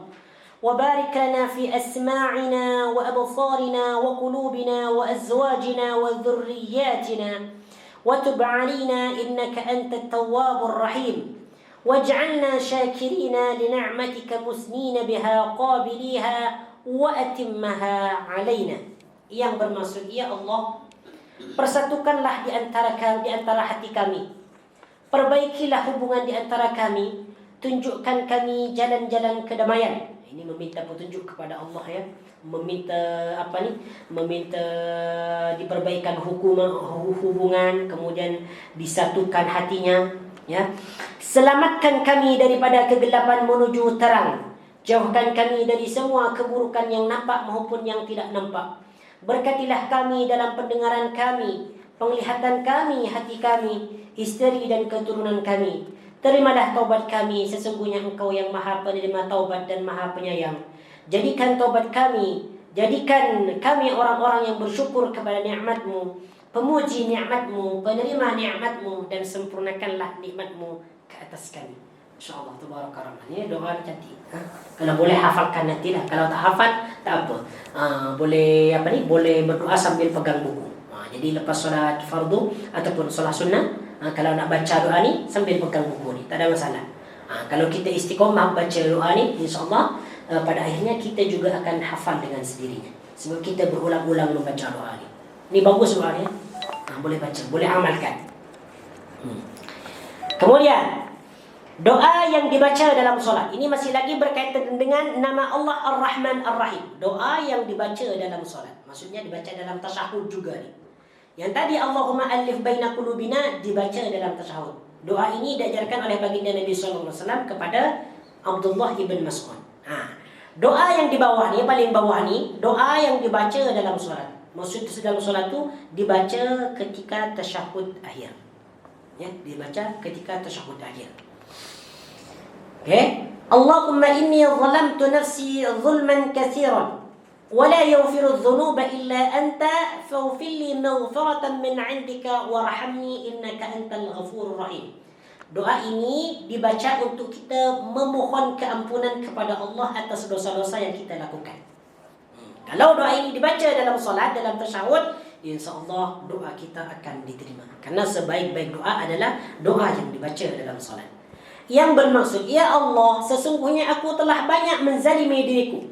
وبارك لنا في أسماعنا وأبصارنا وقلوبنا وأزواجنا وذرياتنا وتب علينا إنك أنت التواب الرحيم واجعلنا شاكرين لنعمتك مسنين بها قابليها وأتمها علينا. Yang bermaksud, ya Allah, persatukanlah di antara hati kami. Perbaiki,lah hubungan di antara kami. Tunjukkan kami jalan-jalan kedamaian. Ini meminta petunjuk kepada Allah ya. Meminta Meminta diperbaikan hubungan, kemudian disatukan hatinya, ya. Selamatkan kami daripada kegelapan menuju terang. Jauhkan kami dari semua keburukan yang nampak maupun yang tidak nampak. Berkatilah kami dalam pendengaran kami, penglihatan kami, hati kami, isteri dan keturunan kami. Terimalah taubat kami, sesungguhnya Engkau yang Maha Penerima taubat dan Maha Penyayang. Jadikan taubat kami, jadikan kami orang-orang yang bersyukur kepada nikmat-Mu, pemuji nikmat-Mu, penerima nikmat-Mu, dan sempurnakanlah nikmat-Mu ke atas kami. InsyaAllah, tabarakallah. Ini doa cantik. Kalau boleh hafalkan nantilah. Kalau tak hafal, tak apa. Boleh boleh berdoa sambil pegang buku. Jadi lepas solat fardu ataupun solat sunnah, kalau nak baca doa ni sambil pegang buku ni, tak ada masalah. Kalau kita istiqomah baca doa ni, insyaAllah pada akhirnya kita juga akan hafal dengan sendirinya. Sebab kita berulang-ulang membaca doa ni. Ini bagus doa ni. Boleh baca, boleh amalkan. Kemudian doa yang dibaca dalam solat ini masih lagi berkaitan dengan nama Allah Ar-Rahman Ar-Rahim. Doa yang dibaca dalam solat, maksudnya dibaca dalam tasyahud juga ni. Yang tadi Allahumma alif baina qulubina dibaca dalam tasyahud. Doa ini diajarkan oleh baginda Nabi sallallahu alaihi wasallam kepada Abdullah ibn Mas'ud. Doa yang di bawah ni, paling bawah ni, doa yang dibaca dalam solat. Maksud dalam solat tu dibaca ketika tasyahud akhir. Ya, dibaca ketika tasyahud akhir. Allahumma inni zalamtu nafsi zulman katsiran wa la yaghfiru adh-dhunuba illa anta faghfir li maghfiratan min 'indika warhamni innaka antal ghafurur rahim. Doa ini dibaca untuk kita memohon keampunan kepada Allah atas dosa-dosa yang kita lakukan. Kalau doa ini dibaca dalam solat, dalam tasyahud, insya-Allah doa kita akan diterima. Karena sebaik-baik doa adalah doa yang dibaca dalam solat. Yang bermaksud, ya Allah, sesungguhnya aku telah banyak menzalimi diriku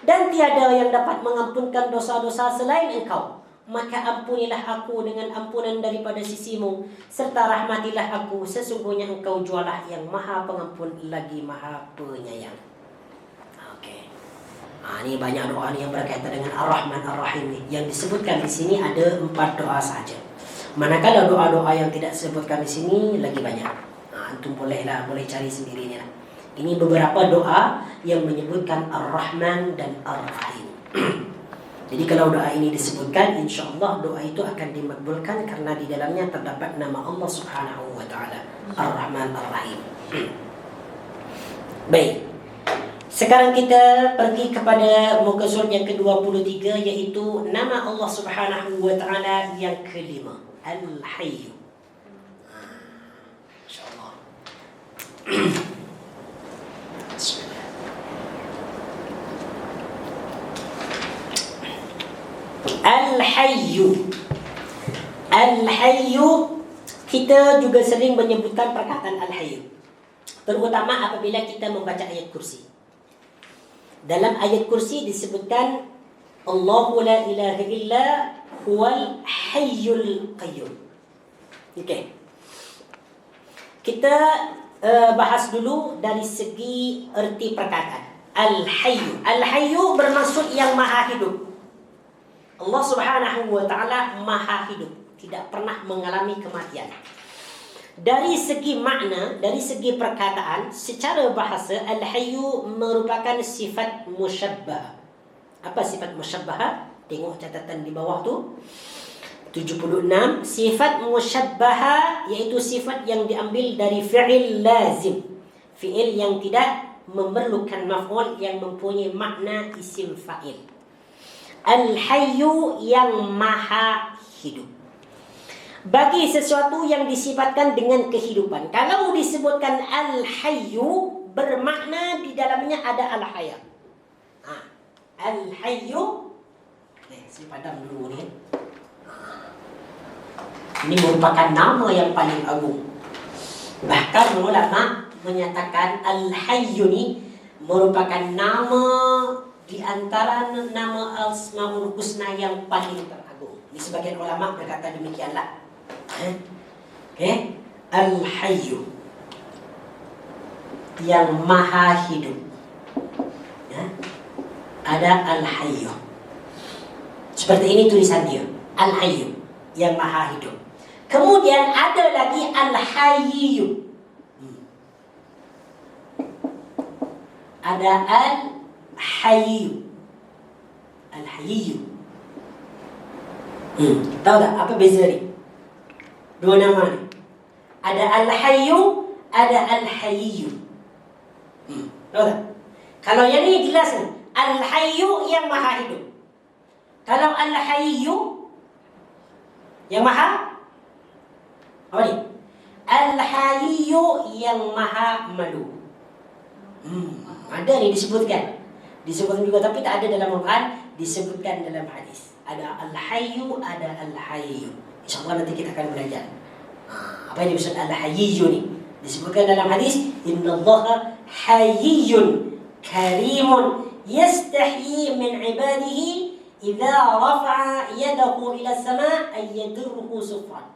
dan tiada yang dapat mengampunkan dosa-dosa selain Engkau. maka ampunilah aku dengan ampunan daripada sisimu, serta rahmatilah aku, sesungguhnya engkau jualah yang maha pengampun lagi maha penyayang. Okey. Ini banyak doa yang berkaitan dengan Ar-Rahman Ar-Rahim ni. Yang disebutkan di sini ada 4 doa saja. Manakala doa-doa yang tidak disebutkan di sini lagi banyak. Antum boleh cari sendiri ni lah. Ini beberapa doa yang menyebutkan Ar-Rahman dan Ar-Rahim. Jadi kalau doa ini disebutkan, insya-Allah doa itu akan dimakbulkan karena di dalamnya terdapat nama Allah Subhanahu wa taala, Ar-Rahman Ar-Rahim. Baik. Sekarang kita pergi kepada muka surat yang ke-23, iaitu nama Allah Subhanahu wa taala yang kelima, Al-Hayy. Insya-Allah. Al-Hayyu. Al-Hayyu, kita juga sering menyebutkan perkataan Al-Hayyu, terutama apabila kita membaca ayat kursi. Dalam ayat kursi disebutkan Allahu la ilaha illa huwal hayyul qayyum. Okey. Kita bahas dulu dari segi erti perkataan. Al-Hayyu. Al-Hayyu bermaksud yang maha hidup. Allah Subhanahu wa taala maha hidup, tidak pernah mengalami kematian. Dari segi makna, dari segi perkataan, secara bahasa Al-Hayyu merupakan sifat musyabbah. Apa sifat musyabbah? Tengok catatan di bawah tu. 76. Sifat musyabbah iaitu sifat yang diambil dari fi'il lazim. Fi'il yang tidak memerlukan maf'ul, yang mempunyai makna isim fa'il. Al-Hayyu yang maha hidup. Bagi sesuatu yang disifatkan dengan kehidupan, kalau disebutkan Al-Hayyu, bermakna di dalamnya ada Al-Hayat. Al-Hayyu, saya padam dulu ni. Ini merupakan nama yang paling agung. Bahkan ulama menyatakan Al-Hayyu ni merupakan nama di antara nama Asmaul Husna yang paling teragung. Ini sebagian ulama berkata demikianlah. Al-Hayyu, yang maha hidup. Ada Al-Hayyu. Seperti ini tulisan dia. Al-Hayyu, yang maha hidup. Kemudian ada lagi Al-Hayyu. Ada Al-Hayyu. Al-Hayyu. Tahu tak apa beza ni? Dua nama ni. Ada Al-Hayyu, ada Al-Hayyu. Tahu tak? Kalau yang ni jelas ni. Al-Hayyu yang maha hidup. Kalau Al-Hayyu yang maha apa ni? Al-Hayyu yang maha malu. Ada ni disebutkan. Disebutkan juga, tapi tak ada dalam Al-Quran, disebutkan dalam hadis. Ada Al-Hayyu, ada Al-Hayyu. InsyaAllah nanti kita akan belajar apa yang dimaksud Al-Hayyu ni. Disebutkan dalam hadis, Innallaha hayyun karimun yastahyi min ibadihi idza rafa'a yadahu ila sama' ay yadurruhu sufran.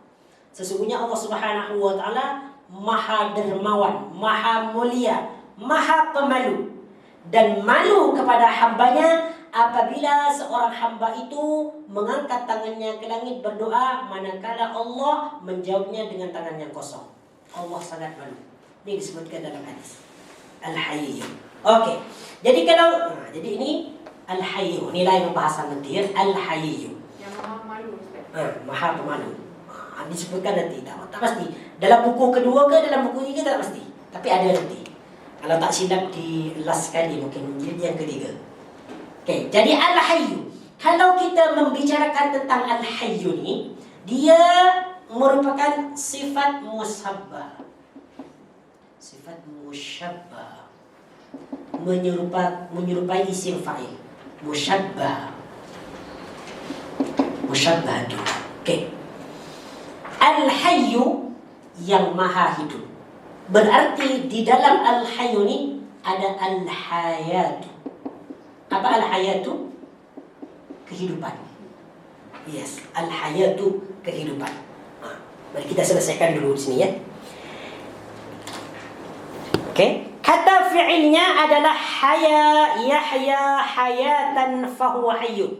Sesungguhnya Allah Subhanahu wa taala maha dermawan, maha mulia, maha pemalu, dan malu kepada hambanya apabila seorang hamba itu mengangkat tangannya ke langit berdoa, manakala Allah menjawabnya dengan tangan yang kosong. Allah sangat malu. Ini disebutkan dalam hadis. Al-Hayyu. Okey. Jadi kalau jadi ini Al-Hayyu, nilai pembahasan nanti ya. Al-Hayyu. Yang maha malu, Ustaz. Maha pemalu. Disebutkan nanti, tak pasti. Dalam buku kedua ke dalam buku tiga tak pasti. Tapi ada nanti. Kalau tak silap di last sekali mungkin jadi yang ketiga. Okey, jadi Al-Hayyu. Kalau kita membicarakan tentang Al-Hayyu ni, dia merupakan sifat musyabbah. Sifat musyabbah. Menyerupai isim fa'il. Musyabbah. Musyabbah itu. Okey. Al-Hayyu yang maha hidup. Berarti di dalam Al-Hayyu ni ada Al-Hayatu. Apa Al-Hayatu? Kehidupan. Yes, al-hayatu kehidupan. Mari kita selesaikan dulu di sini ya. Okey. Kata fi'ilnya adalah haya, yahya, hayatan, fahuwa hayyun.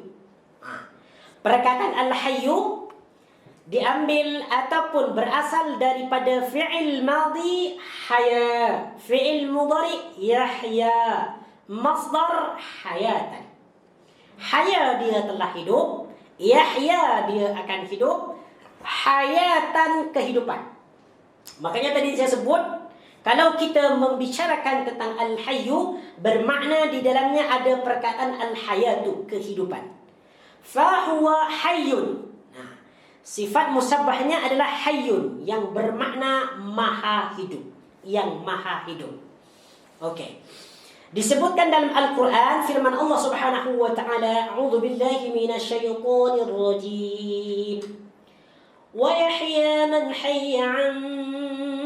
Perkataan al-hayyu diambil ataupun berasal daripada fi'il madhi haya, fi'il mudhari yahya, masdar hayatan. Haya dia telah hidup, yahya dia akan hidup, hayatan kehidupan. Makanya tadi saya sebut, kalau kita membicarakan tentang al-hayyu, bermakna di dalamnya ada perkataan al-hayatu, kehidupan. Fahuwa hayyun. Nah, sifat musabbahnya adalah hayyun, yang bermakna maha hidup, yang maha hidup. Okey. Disebutkan dalam Al-Quran firman Allah Subhanahu wa taala, "A'udzu billahi minasyaitonir rajim. Wa yahya man hayya 'an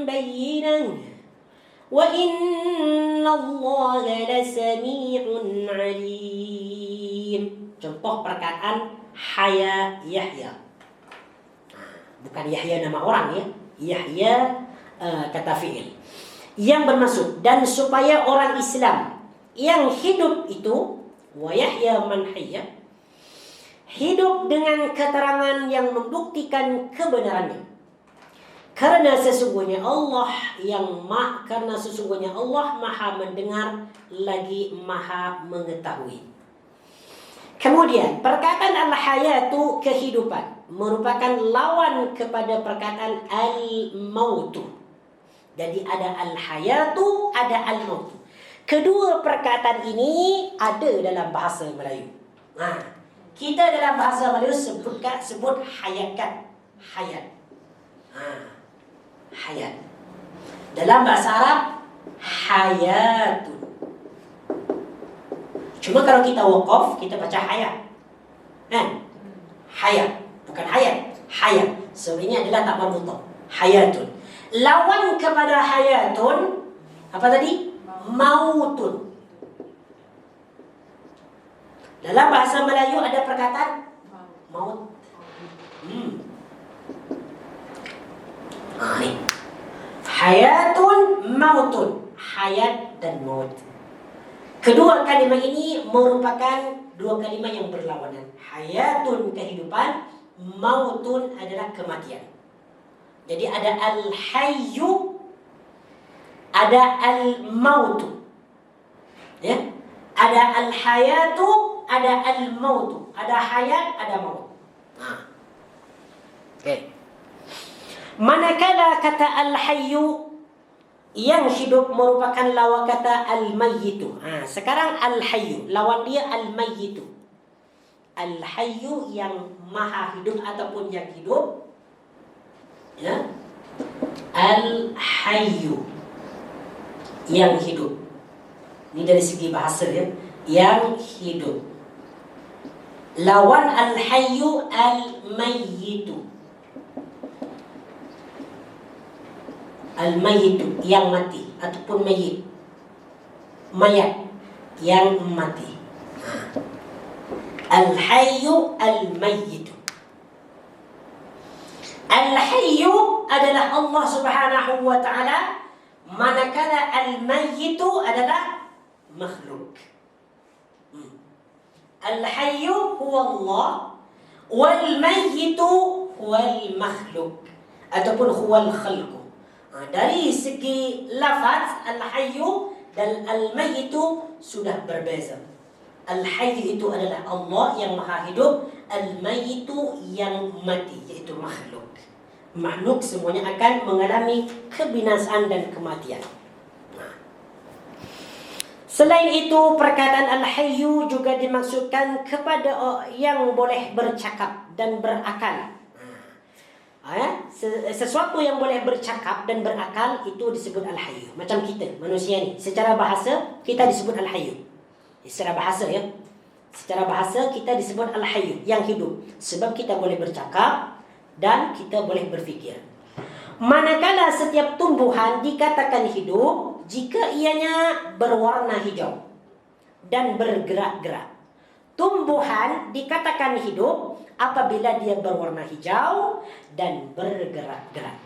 bayyinah. Wa inna Allaha lasami'un 'alim." Contoh perkataan haya Yahya. Bukan Yahya nama orang ya. Yahya kata fi'il. Yang bermaksud, dan supaya orang Islam yang hidup itu, wa yahya man hayya, hidup dengan keterangan yang membuktikan kebenarannya. Karena sesungguhnya Allah Maha mendengar lagi Maha mengetahui. Kemudian perkataan al-hayatu kehidupan merupakan lawan kepada perkataan al-mautu. Jadi ada al-hayatu, ada al-mautu. Kedua perkataan ini ada dalam bahasa Melayu. Kita dalam bahasa Melayu sebut hayatkan, hayat. Hayat. Dalam bahasa Arab hayatun. Cuma kalau kita waqaf, kita baca hayat. Hayat, bukan hayat. Hayat. Sebenarnya adalah tak marbuthah. Hayatun. Lawan kepada hayatun apa tadi? Mautun. Dalam bahasa Melayu ada perkataan maut. Hayatun, mautun. Hayat dan maut. Kedua kalimat ini merupakan dua kalimat yang berlawanan. Hayatun kehidupan, mautun adalah kematian. Jadi ada al-hayyu, ada al-mautu. Ya? Ada al-hayatu, ada al-mautu. Ada hayat, ada maut. Okey. Manakala kata al-hayyu yang hidup merupakan lawan kata al-mayyitu. Sekarang al-hayyu, lawan dia al-mayyitu. Al-hayyu yang maha hidup ataupun yang hidup. Ya. Al-hayyu yang hidup. Ini dari segi bahasa ya, yang hidup. Lawan al-hayyu al-mayyitu. Al-mayyitu yang mati ataupun mayyit. Mayat yang mati. Al-hayyu al-mayyitu. Al-hayyu adalah Allah Subhanahu wa taala, manakala al-mayyitu adalah makhluk. Al-hayyu huwa Allah, wal-mayyitu huwal makhluk ataupun huwal khalqu. Dari segi lafaz al-hayyu dan al-mayyitu sudah berbeza. Al-hayyu itu adalah Allah yang maha hidup, al-mayyitu yang mati, yaitu makhluk. Makhluk semuanya akan mengalami kebinasaan dan kematian. Selain itu, perkataan al-hayyu juga dimaksudkan kepada yang boleh bercakap dan berakal. Sesuatu yang boleh bercakap dan berakal itu disebut al-hayyu. Macam kita, manusia ni, secara bahasa kita disebut al-hayyu. Secara bahasa ya. Secara bahasa kita disebut al-hayyu, yang hidup. Sebab kita boleh bercakap dan kita boleh berfikir. Manakala setiap tumbuhan dikatakan hidup jika ianya berwarna hijau dan bergerak-gerak. tumbuhan dikatakan hidup apabila dia berwarna hijau dan bergerak-gerak.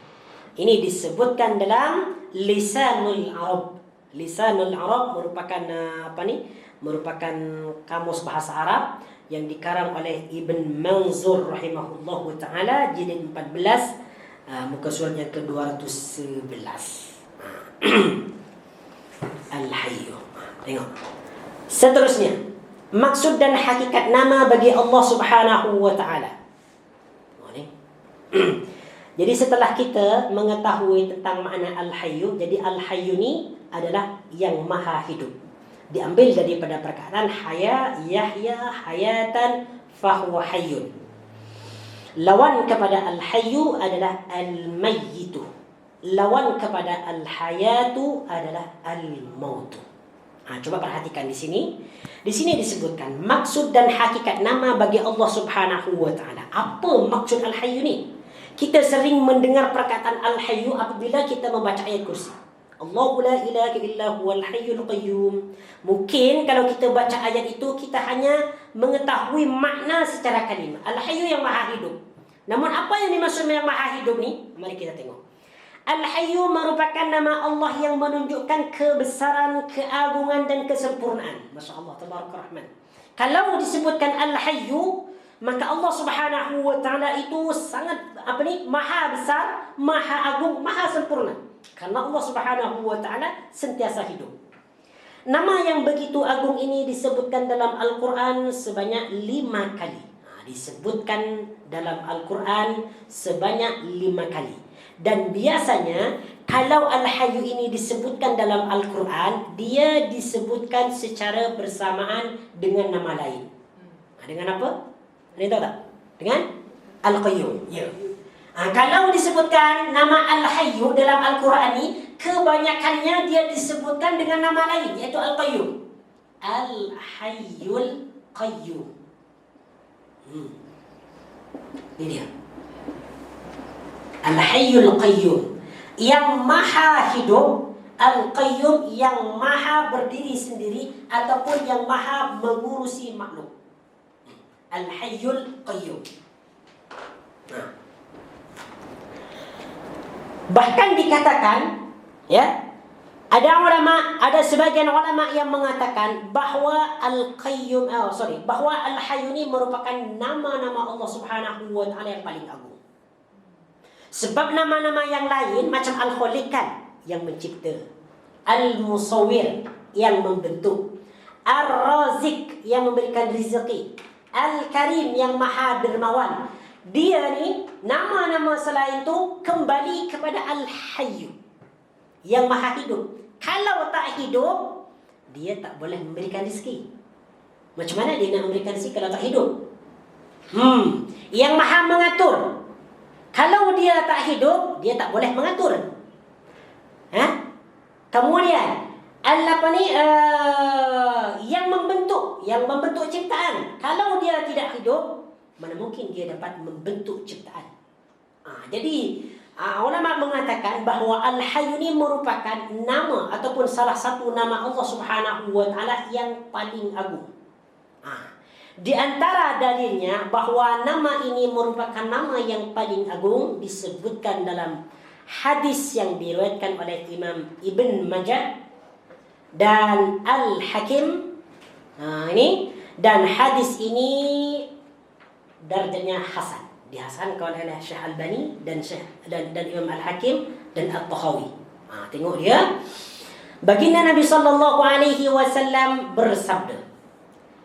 Ini disebutkan dalam Lisanul Arab. Lisanul Arab merupakan merupakan kamus bahasa Arab yang dikarang oleh Ibn Manzur rahimahullahu taala, jilid 14, muka surat yang ke-211. Al-Hayyu. Tengok. Seterusnya, maksud dan hakikat nama bagi Allah Subhanahu wa taala. Jadi setelah kita mengetahui tentang makna Al-Hayyu, jadi Al-Hayyu ni adalah yang maha hidup. Diambil daripada perkataan haya, yahya, hayatan, fahuwa hayyun. Lawan kepada Al-Hayyu adalah Al-Mayyitu. Lawan kepada Al-Hayatu adalah Al-Mautu. Coba perhatikan di sini. Di sini disebutkan maksud dan hakikat nama bagi Allah Subhanahu wa taala. Apa maksud Al-Hayyu ni? Kita sering mendengar perkataan Al-Hayyu apabila kita membaca ayat kursi. Allahu la ilaha illa huwal hayyul qayyum. Mungkin kalau kita baca ayat itu kita hanya mengetahui makna secara kalimah. Al-Hayyu yang maha hidup. Namun apa yang dimaksud yang maha hidup ni? Mari kita tengok. Al-Hayyu merupakan nama Allah yang menunjukkan kebesaran, keagungan dan kesempurnaan. Masya-Allah, tabaraka rahman. Kalau disebutkan Al-Hayyu, maka Allah Subhanahu wa taala itu sangat maha besar, maha agung, maha sempurna. Karena Allah Subhanahu wa taala sentiasa hidup. Nama yang begitu agung ini disebutkan dalam Al-Quran sebanyak 5 kali. Disebutkan dalam Al-Quran sebanyak 5 kali. Dan biasanya kalau Al-Hayyu ini disebutkan dalam Al-Quran, dia disebutkan secara bersamaan dengan nama lain. Dengan apa? Anda tahu tak? Dengan Al-Qayyum. Ya. Kalau disebutkan nama Al-Hayyu dalam Al-Quran ini, kebanyakannya dia disebutkan dengan nama lain, iaitu Al-Qayyum. Al-Hayyul Qayyum. Ini dia. Al-Hayyul Qayyum, yang maha hidup. Al-Qayyum, yang maha berdiri sendiri ataupun yang maha mengurusi makhluk. Al-Hayyul Qayyum. Bahkan dikatakan, ya, ada sebagian ulama yang mengatakan bahawa bahawa Al-Hayyu ini merupakan nama-nama Allah Subhanahu wa taala yang paling agung. Sebab nama-nama yang lain macam Al-Khaliq yang mencipta, Al-Musawwir yang membentuk, Ar-Razik yang memberikan rezeki, Al-Karim yang maha dermawan. Dia ni nama-nama selain tu kembali kepada Al-Hayyu yang maha hidup. Kalau tak hidup, dia tak boleh memberikan rezeki. Macam mana dia nak memberikan rezeki kalau tak hidup? Yang maha mengatur. Kalau dia tak hidup, dia tak boleh mengatur. Kemudian yang membentuk ciptaan. Kalau dia tidak hidup, mana mungkin dia dapat membentuk ciptaan. Jadi ulama mengatakan bahawa Al-Hayyu ini merupakan nama ataupun salah satu nama Allah Subhanahu wa taala yang paling agung. Di antara dalilnya bahawa nama ini merupakan nama yang paling agung disebutkan dalam hadis yang diriwayatkan oleh Imam Ibn Majah dan Al-Hakim. Dan hadis ini darjahnya hasan, dihasankan oleh Syekh Albani dan Imam Al-Hakim dan At-Tahawi. Tengok dia. Baginda Nabi sallallahu alaihi wasallam bersabda,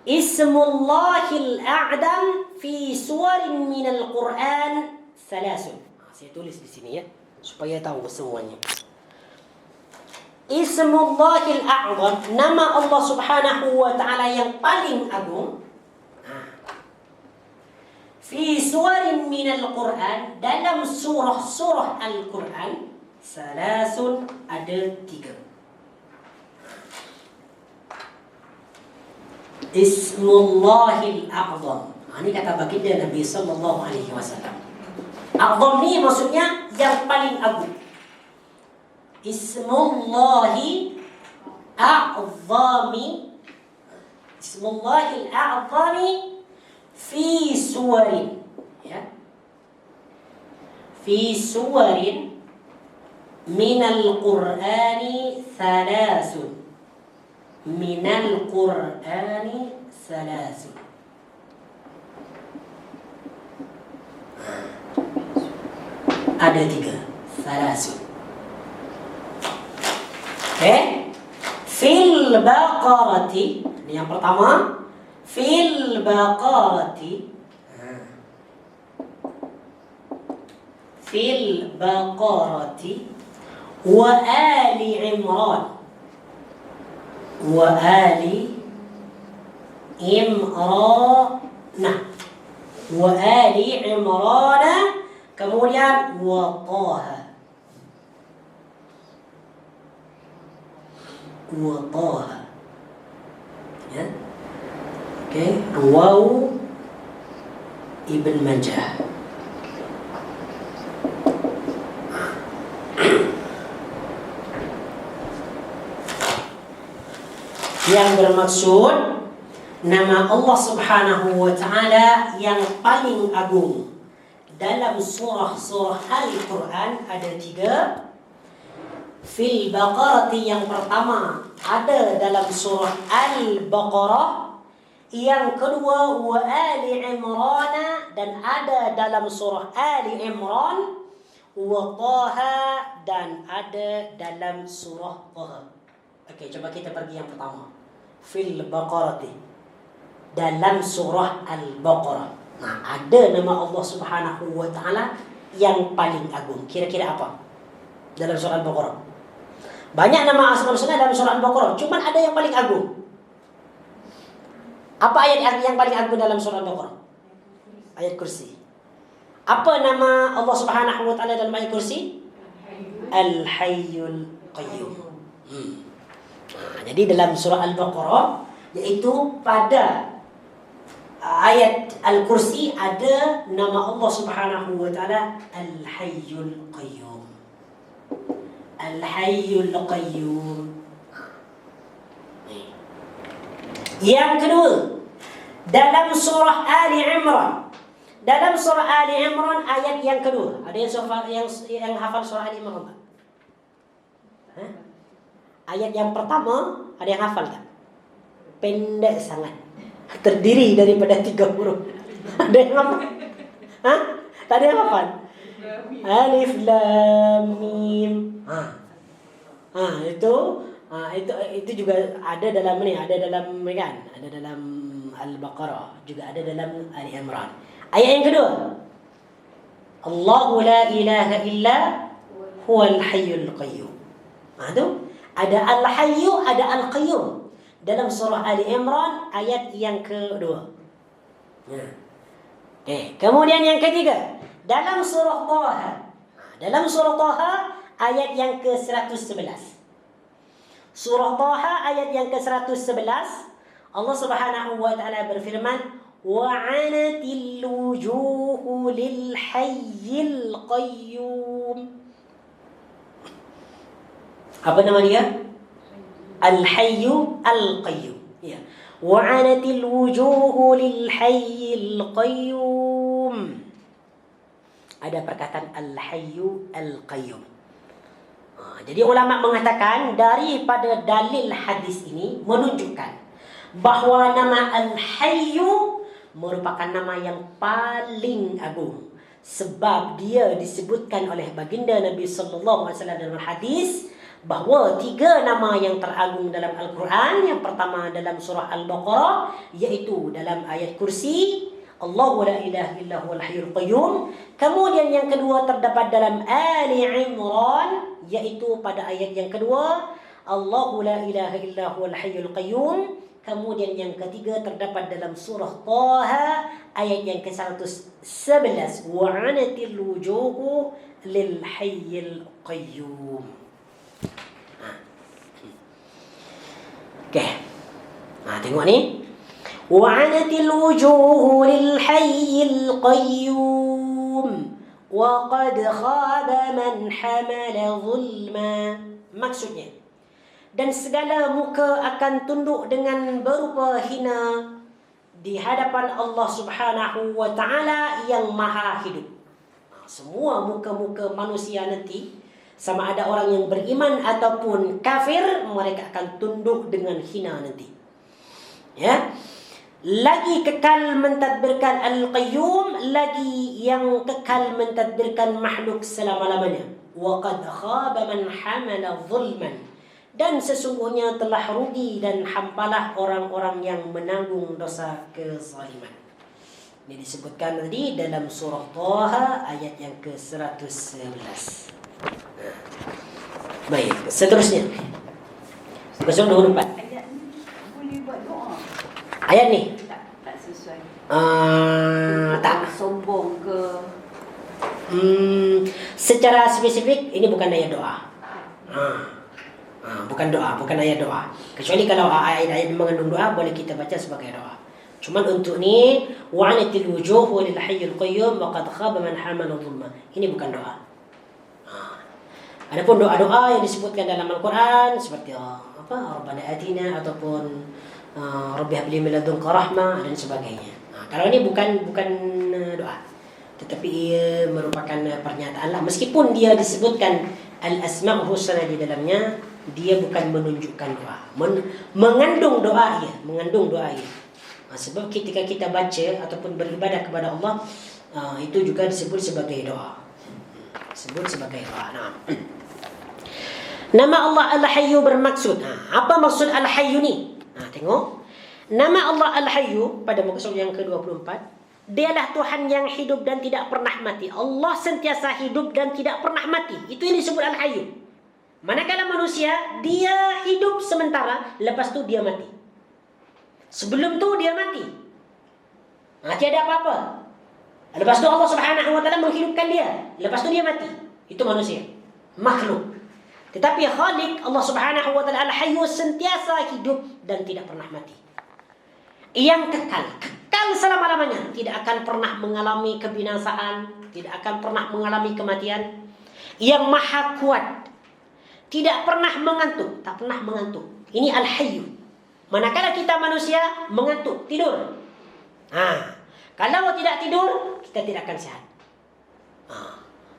Ismullahil a'dam fi suwarin minal Quran salasun. Saya tulis di sini ya, supaya tahu semuanya. Ismullahil a'dam, nama Allah Subhanahu wa taala yang paling agung. Fi suwarin minal Quran, dalam surah-surah Al-Quran, salasun, ada 3. Ismullahil a'zam. Ini kata baginda Nabi sallallahu alaihi wasallam. A'zam ni maksudnya yang paling agung. Ismullahi a'zami. Ismullahil a'zami fi suwarin, ya. Fi suwarin minal Qur'ani thalathun. Minal Qur'ani thalathun. Ada 3. Thalathun. Fil baqarati, ini yang pertama. Fil baqarati, fil baqarati wa ali Imran, wa ali Imran, wa ali Imran, kemudian wa Taha, wa Taha, ya. Oke, Waw Ibn Majah. Yang bermaksud nama Allah Subhanahu wa Ta'ala yang paling agung. Dalam surah-surah Al-Quran ada 3. Fil Baqarati yang pertama ada dalam surah Al-Baqarah. Yang kedua wa Ali Imran, dan ada dalam surah Ali Imran. Wa Taha, dan ada dalam surah Taha. Okey, coba kita pergi yang pertama. Fil Baqarati, dalam surah Al-Baqarah. Nah, ada nama Allah Subhanahu wa Ta'ala yang paling agung. Kira-kira apa dalam surah Al-Baqarah? Banyak nama asma-Husna dalam surah Al-Baqarah, cuman ada yang paling agung. Apa ayat yang paling agung dalam surah Al-Baqarah? Ayat kursi. Apa nama Allah Subhanahu wa Ta'ala dalam ayat kursi? Al-Hayyul Qayyum. Jadi dalam surah Al-Baqarah, yaitu pada ayat Al-Kursi ada nama Allah Subhanahu wa Ta'ala Al-Hayyul Qayyum. Al-Hayyul Qayyum. Yang kedua, dalam surah Ali Imran. Dalam surah Ali Imran ayat yang kedua. Ada yang hafal surah Ali Imran tak? Ayat yang pertama ada yang hafal tak? Pendek sangat, terdiri daripada 3 huruf. Ada yang hafal? Tak ada yang hafal? Alif Lam Mim. Itu juga ada dalam ni, ada dalam kan? Ada dalam Al-Baqarah, juga ada dalam Ali Imran. Ayat yang kedua, Allahu la ilaha illa huwal hayyul qayyum. Tu ada Al-Hayyu, ada Al-Qayyum dalam surah Ali Imran ayat yang kedua. Kemudian yang ketiga, dalam surah Taha. Dalam surah Taha ayat yang ke-111. Surah Taha ayat yang ke-111, Allah Subhanahu wa Ta'ala berfirman, وَعَنَتِ الْوُجُوهُ لِلْحَيِّ الْقَيُّومِ. Apa nama dia? Al-Hayyu Al-Qayyum. Ya. وَعَنَتِ الْوُجُوهُ لِلْحَيِّ الْقَيُّومِ. Ada perkataan Al-Hayyu Al-Qayyum. Jadi ulama mengatakan daripada dalil hadis ini menunjukkan bahawa nama Al-Hayyu merupakan nama yang paling agung, sebab dia disebutkan oleh baginda Nabi sallallahu alaihi wasallam dalam hadis bahawa 3 nama yang teragung dalam Al-Quran. Yang pertama dalam surah Al-Baqarah, iaitu dalam ayat kursi, Allahu la ilaha illa huwal hayyul qayyum. Kemudian yang kedua terdapat dalam Ali Imran, iaitu pada ayat yang kedua, Allahu la ilaha illa huwal hayyul qayyum. Kemudian yang ketiga terdapat dalam surah Taha ayat yang ke-111, wa'anatil wujuhu lil hayyil qayyum. Okey. Tengok ni. Wa'anatil wujuhu lil hayyil qayyum wa qad khaba man hamala zulma. Maksudnya, dan segala muka akan tunduk dengan berupa hina di hadapan Allah Subhanahu wa taala yang Maha Hidup. Semua muka-muka manusia nanti, sama ada orang yang beriman ataupun kafir, mereka akan tunduk dengan hina nanti. Ya. Lagi kekal mentadbirkan Al-Qayyum, lagi yang kekal mentadbirkan makhluk selama-lamanya. Wa qad khaba man hamala zulman. Dan sesungguhnya telah rugi dan hampalah orang-orang yang menanggung dosa kezaliman. Ini disebutkan tadi dalam surah Taha ayat yang ke-111. Baik, seterusnya. 024. Ayat ni boleh buat doa. Ayat ni Tak sesuai. tak. Sombong ke. Secara spesifik ini bukan ayat doa. Bukan doa, bukan ayat doa. Kecuali kalau ayat-ayat mengandung doa, boleh kita baca sebagai doa. Cuma untuk ni, wa'anatil wujuh walil hayyul qayyum wa qad khaba man hamala dhulma. Ini bukan doa. Adapun doa-doa yang disebutkan dalam Al-Quran seperti Rabbana atina ataupun Rabbi habli min ladunka rahmah dan sebagainya. Kalau ini bukan doa, tetapi ia merupakan pernyataan lah. Meskipun dia disebutkan al-asma'ul husna di dalamnya, dia bukan menunjukkan doa. Mengandung doa ia, sebab ketika kita baca ataupun beribadah kepada Allah, itu juga disebut sebagai doa. Nama Allah Al-Hayyu bermaksud. Apa maksud Al-Hayyu ni? Tengok. Nama Allah Al-Hayyu pada muka surat yang ke-24, dialah Tuhan yang hidup dan tidak pernah mati. Allah sentiasa hidup dan tidak pernah mati. Itu yang disebut Al-Hayyu. Manakala manusia, dia hidup sementara, lepas tu dia mati. Sebelum tu dia mati. Tiada apa-apa. Lepas tu Allah Subhanahu wa taala menghidupkan dia. Lepas tu dia mati. Itu manusia, makhluk. Tetapi Khalik Allah Subhanahu wa taala Al-Hayyu sentiasa hidup dan tidak pernah mati. Yang kekal selama-lamanya, tidak akan pernah mengalami kebinasaan, tidak akan pernah mengalami kematian. Yang maha kuat, tidak pernah mengantuk, tak pernah mengantuk. Ini Al-Hayyu. Manakala kita manusia mengantuk, tidur. Kalau tidak tidur, kita tidak akan sehat.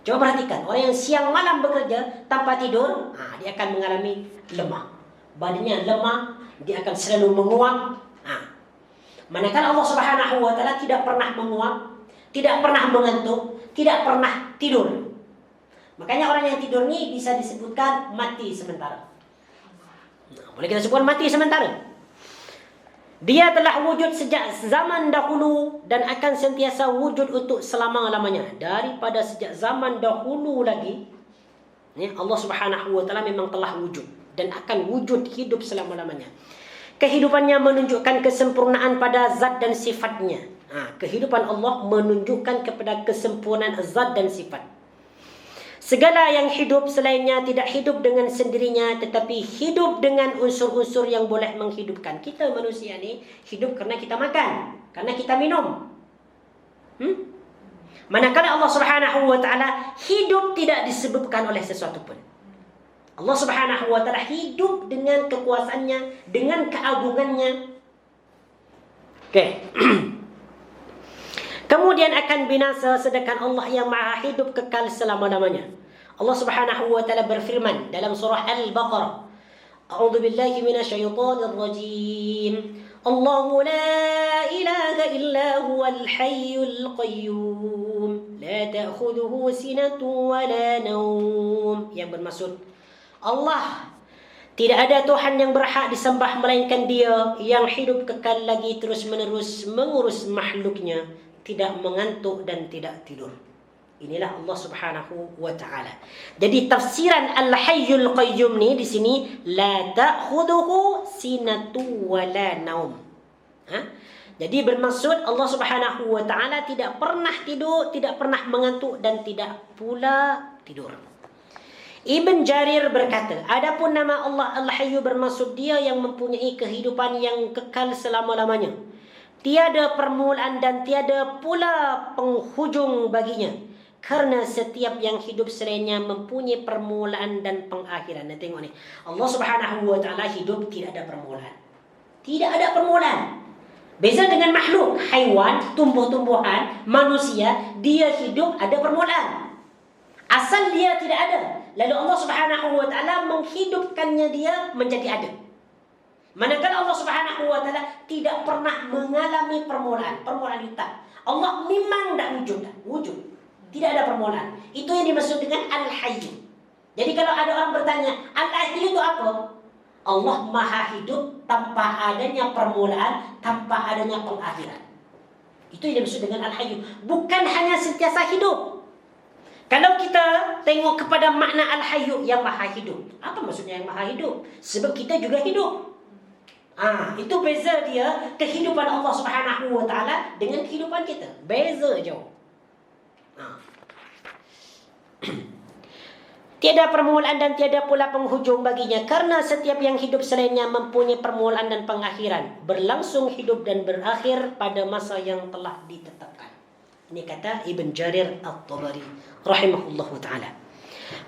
Coba perhatikan, orang yang siang malam bekerja tanpa tidur, dia akan mengalami lemah. Badannya lemah, dia akan selalu menguap. Manakala Allah Subhanahu wa taala tidak pernah menguap, tidak pernah mengantuk, tidak pernah tidur. Makanya orang yang tidur ni bisa disebutkan mati sementara. Boleh kita sebutkan mati sementara. Dia telah wujud sejak zaman dahulu dan akan sentiasa wujud untuk selama-lamanya. Daripada sejak zaman dahulu lagi, Allah Subhanahu wa taala memang telah wujud dan akan wujud hidup selama-lamanya. Kehidupannya menunjukkan kesempurnaan pada zat dan sifatnya. Kehidupan Allah menunjukkan kepada kesempurnaan zat dan sifat. Segala yang hidup selainnya tidak hidup dengan sendirinya, tetapi hidup dengan unsur-unsur yang boleh menghidupkan. Kita manusia ni hidup kerana kita makan, kerana kita minum. Manakala Allah Subhanahu wa taala hidup tidak disebabkan oleh sesuatu pun. Allah Subhanahu wa taala hidup dengan kekuasaannya, dengan keagungannya. Kemudian akan binasa, sedangkan Allah yang maha hidup kekal selama-lamanya. Allah Subhanahu wa taala berfirman dalam surah Al-Baqarah, A'udzu billahi minasyaitonir rajim. Allahu la ilaha illa huwal hayyul qayyum. La ta'khudhuhu sinatun wa la nawm. Yang bermaksud Allah tidak ada Tuhan yang berhak disembah melainkan Dia yang hidup kekal lagi terus-menerus mengurus makhluknya, tidak mengantuk dan tidak tidur. Inilah Allah Subhanahu wa taala. Jadi tafsiran Al-Hayyul Qayyum ni di sini la ta'khudhuhu sinatu wa la naum. Jadi bermaksud Allah Subhanahu wa taala tidak pernah tidur, tidak pernah mengantuk dan tidak pula tidur. Ibn Jarir berkata, adapun nama Allah Al-Hayyu bermaksud Dia yang mempunyai kehidupan yang kekal selama-lamanya. Tiada permulaan dan tiada pula penghujung baginya. Karena setiap yang hidup selainnya mempunyai permulaan dan pengakhiran. Nah, tengok ni. Allah Subhanahu wa taala hidup tidak ada permulaan. Tidak ada permulaan. Beza dengan makhluk, haiwan, tumbuh-tumbuhan, manusia, dia hidup ada permulaan. Asal dia tidak ada. Lalu Allah Subhanahu wa taala menghidupkannya dia menjadi ada. Manakala Allah Subhanahu wa taala tidak pernah mengalami permulaan. Permulaan itu tak. Allah memang tak wujud. Wujud. Tidak ada permulaan. Itu yang dimaksud dengan Al-Hayyu. Jadi kalau ada orang bertanya, Al-Hayyu itu apa? Allah Maha hidup tanpa adanya permulaan, tanpa adanya pengakhiran. Itu yang dimaksud dengan Al-Hayyu. Bukan hanya sentiasa hidup. Kalau kita tengok kepada makna Al-Hayyu, yang Maha hidup. Apa maksudnya yang Maha hidup? Sebab kita juga hidup. Itu beza dia kehidupan Allah Subhanahu wa taala dengan kehidupan kita. Beza jauh. Tiada permulaan dan tiada pula penghujung baginya, karena setiap yang hidup selainnya mempunyai permulaan dan pengakhiran, berlangsung hidup dan berakhir pada masa yang telah ditetapkan. Ini kata Ibn Jarir At-Tabari rahimahullahu ta'ala.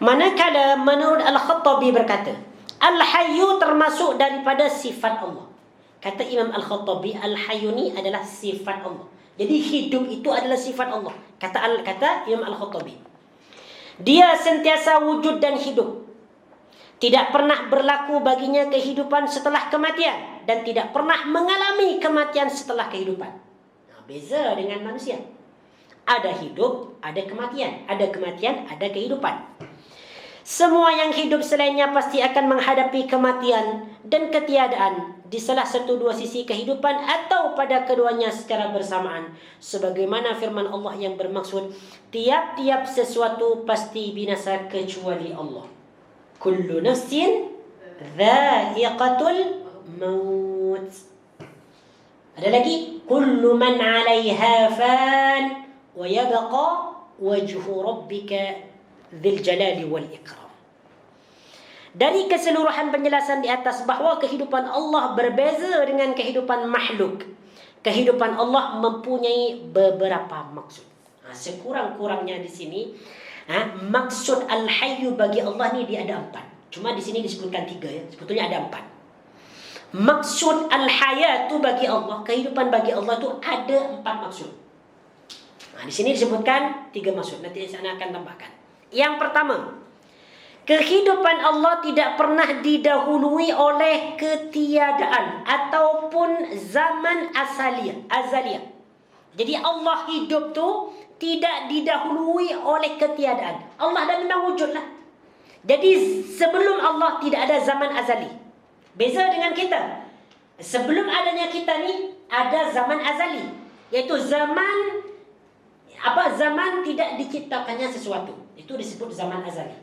Manakala menurut Al-Khattabi berkata, Al-Hayyu termasuk daripada sifat Allah. Kata Imam Al-Khattabi, Al-Hayyu ni adalah sifat Allah. Jadi hidup itu adalah sifat Allah. Kata Imam Al-Khattabi, dia sentiasa wujud dan hidup. Tidak pernah berlaku baginya kehidupan setelah kematian, dan tidak pernah mengalami kematian setelah kehidupan. Beza dengan manusia. Ada hidup, ada kematian. Ada kematian, ada kehidupan. Semua yang hidup selainnya pasti akan menghadapi kematian dan ketiadaan di salah satu dua sisi kehidupan atau pada keduanya secara bersamaan. Sebagaimana firman Allah yang bermaksud, tiap-tiap sesuatu pasti binasa kecuali Allah. Kullu nafsin dha'iqatul maut. Ada lagi, kullu man 'alaiha fan wa yabqa wajhu rabbika dzil jalali wal ikram. Dari keseluruhan penjelasan di atas bahawa kehidupan Allah berbeza dengan kehidupan makhluk, kehidupan Allah mempunyai beberapa maksud. Sekurang-kurangnya di sini, maksud Al-Hayyu bagi Allah ni dia ada 4. Cuma di sini disebutkan 3 ya. Sebetulnya ada 4. Maksud Al-Hayatu bagi Allah, kehidupan bagi Allah tu ada 4 maksud. Di sini disebutkan 3 maksud. Nanti saya akan tambahkan. Yang pertama, kehidupan Allah tidak pernah didahului oleh ketiadaan ataupun zaman azaliyah. Jadi Allah hidup tu tidak didahului oleh ketiadaan. Allah dah memang wujud lah. Jadi sebelum Allah tidak ada zaman azali. Beza dengan kita. Sebelum adanya kita ni ada zaman azali, iaitu zaman tidak diciptakannya sesuatu. Itu disebut zaman azali.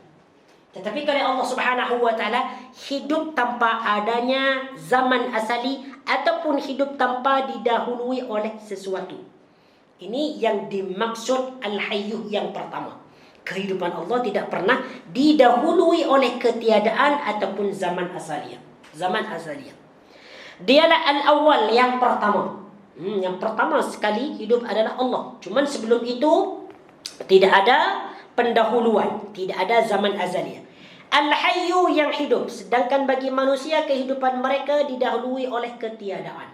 Tetapi kalau Allah Subhanahu wa taala hidup tanpa adanya zaman azali ataupun hidup tanpa didahului oleh sesuatu. Ini yang dimaksud Al-Hayyu yang pertama. Kehidupan Allah tidak pernah didahului oleh ketiadaan ataupun zaman azaliyah. Zaman azaliyah. Dialah Al-Awwal, yang pertama. Yang pertama sekali hidup adalah Allah. Cuman sebelum itu tidak ada pendahuluan, tidak ada zaman azaliyah. Al-Hayyu yang hidup, sedangkan bagi manusia kehidupan mereka didahului oleh ketiadaan.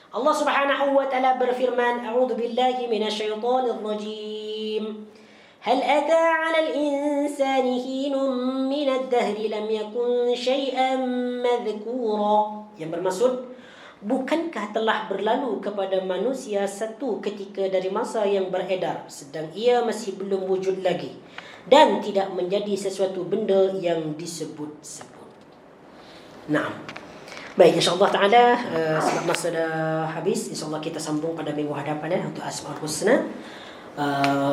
Allah Subhanahu wa taala berfirman, A'udzu billahi minasyaitonir rajim. Hal ata 'alal insani hinun minad dahri lam yakun syai'an madhkura. Yang bermaksud, bukankah telah berlalu kepada manusia satu ketika dari masa yang beredar, sedang ia masih belum wujud lagi dan tidak menjadi sesuatu benda yang disebut-sebut. Naam. Baik, insyaAllah ta'ala, sebab masa dah habis, insyaAllah kita sambung pada minggu hadapan untuk Asma'ul Husna.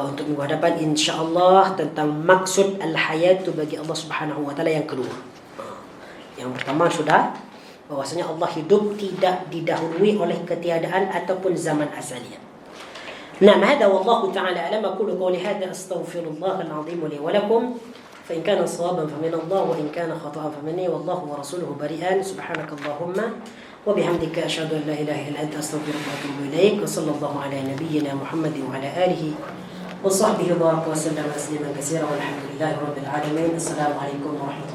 Untuk minggu hadapan insyaAllah tentang maksud Al-Hayatu bagi Allah Subhanahu wa ta'ala yang kedua. Yang pertama sudah, bahwasanya Allah hidup tidak didahului oleh ketiadaan ataupun zaman azaliyah. Nah, hada wallahu ta'ala alam. Aqulu qawli hada astaghfirullah al-azim li wa lakum. Fa in kana sawaban fa min Allah wa in kana khata'an fa minni wallahu wa rasuluhu bari'an. Subhanakallahumma wa bihamdika asyhadu an la ilaha illa anta astaghfiruka wa atubu ilaik. Wa sallallahu ala nabiyyina Muhammad wa ala alihi wa sahbihi wa baraka wa sallama tasliman katsiran walhamdulillahi rabbil alamin. Assalamualaikum warahmatullahi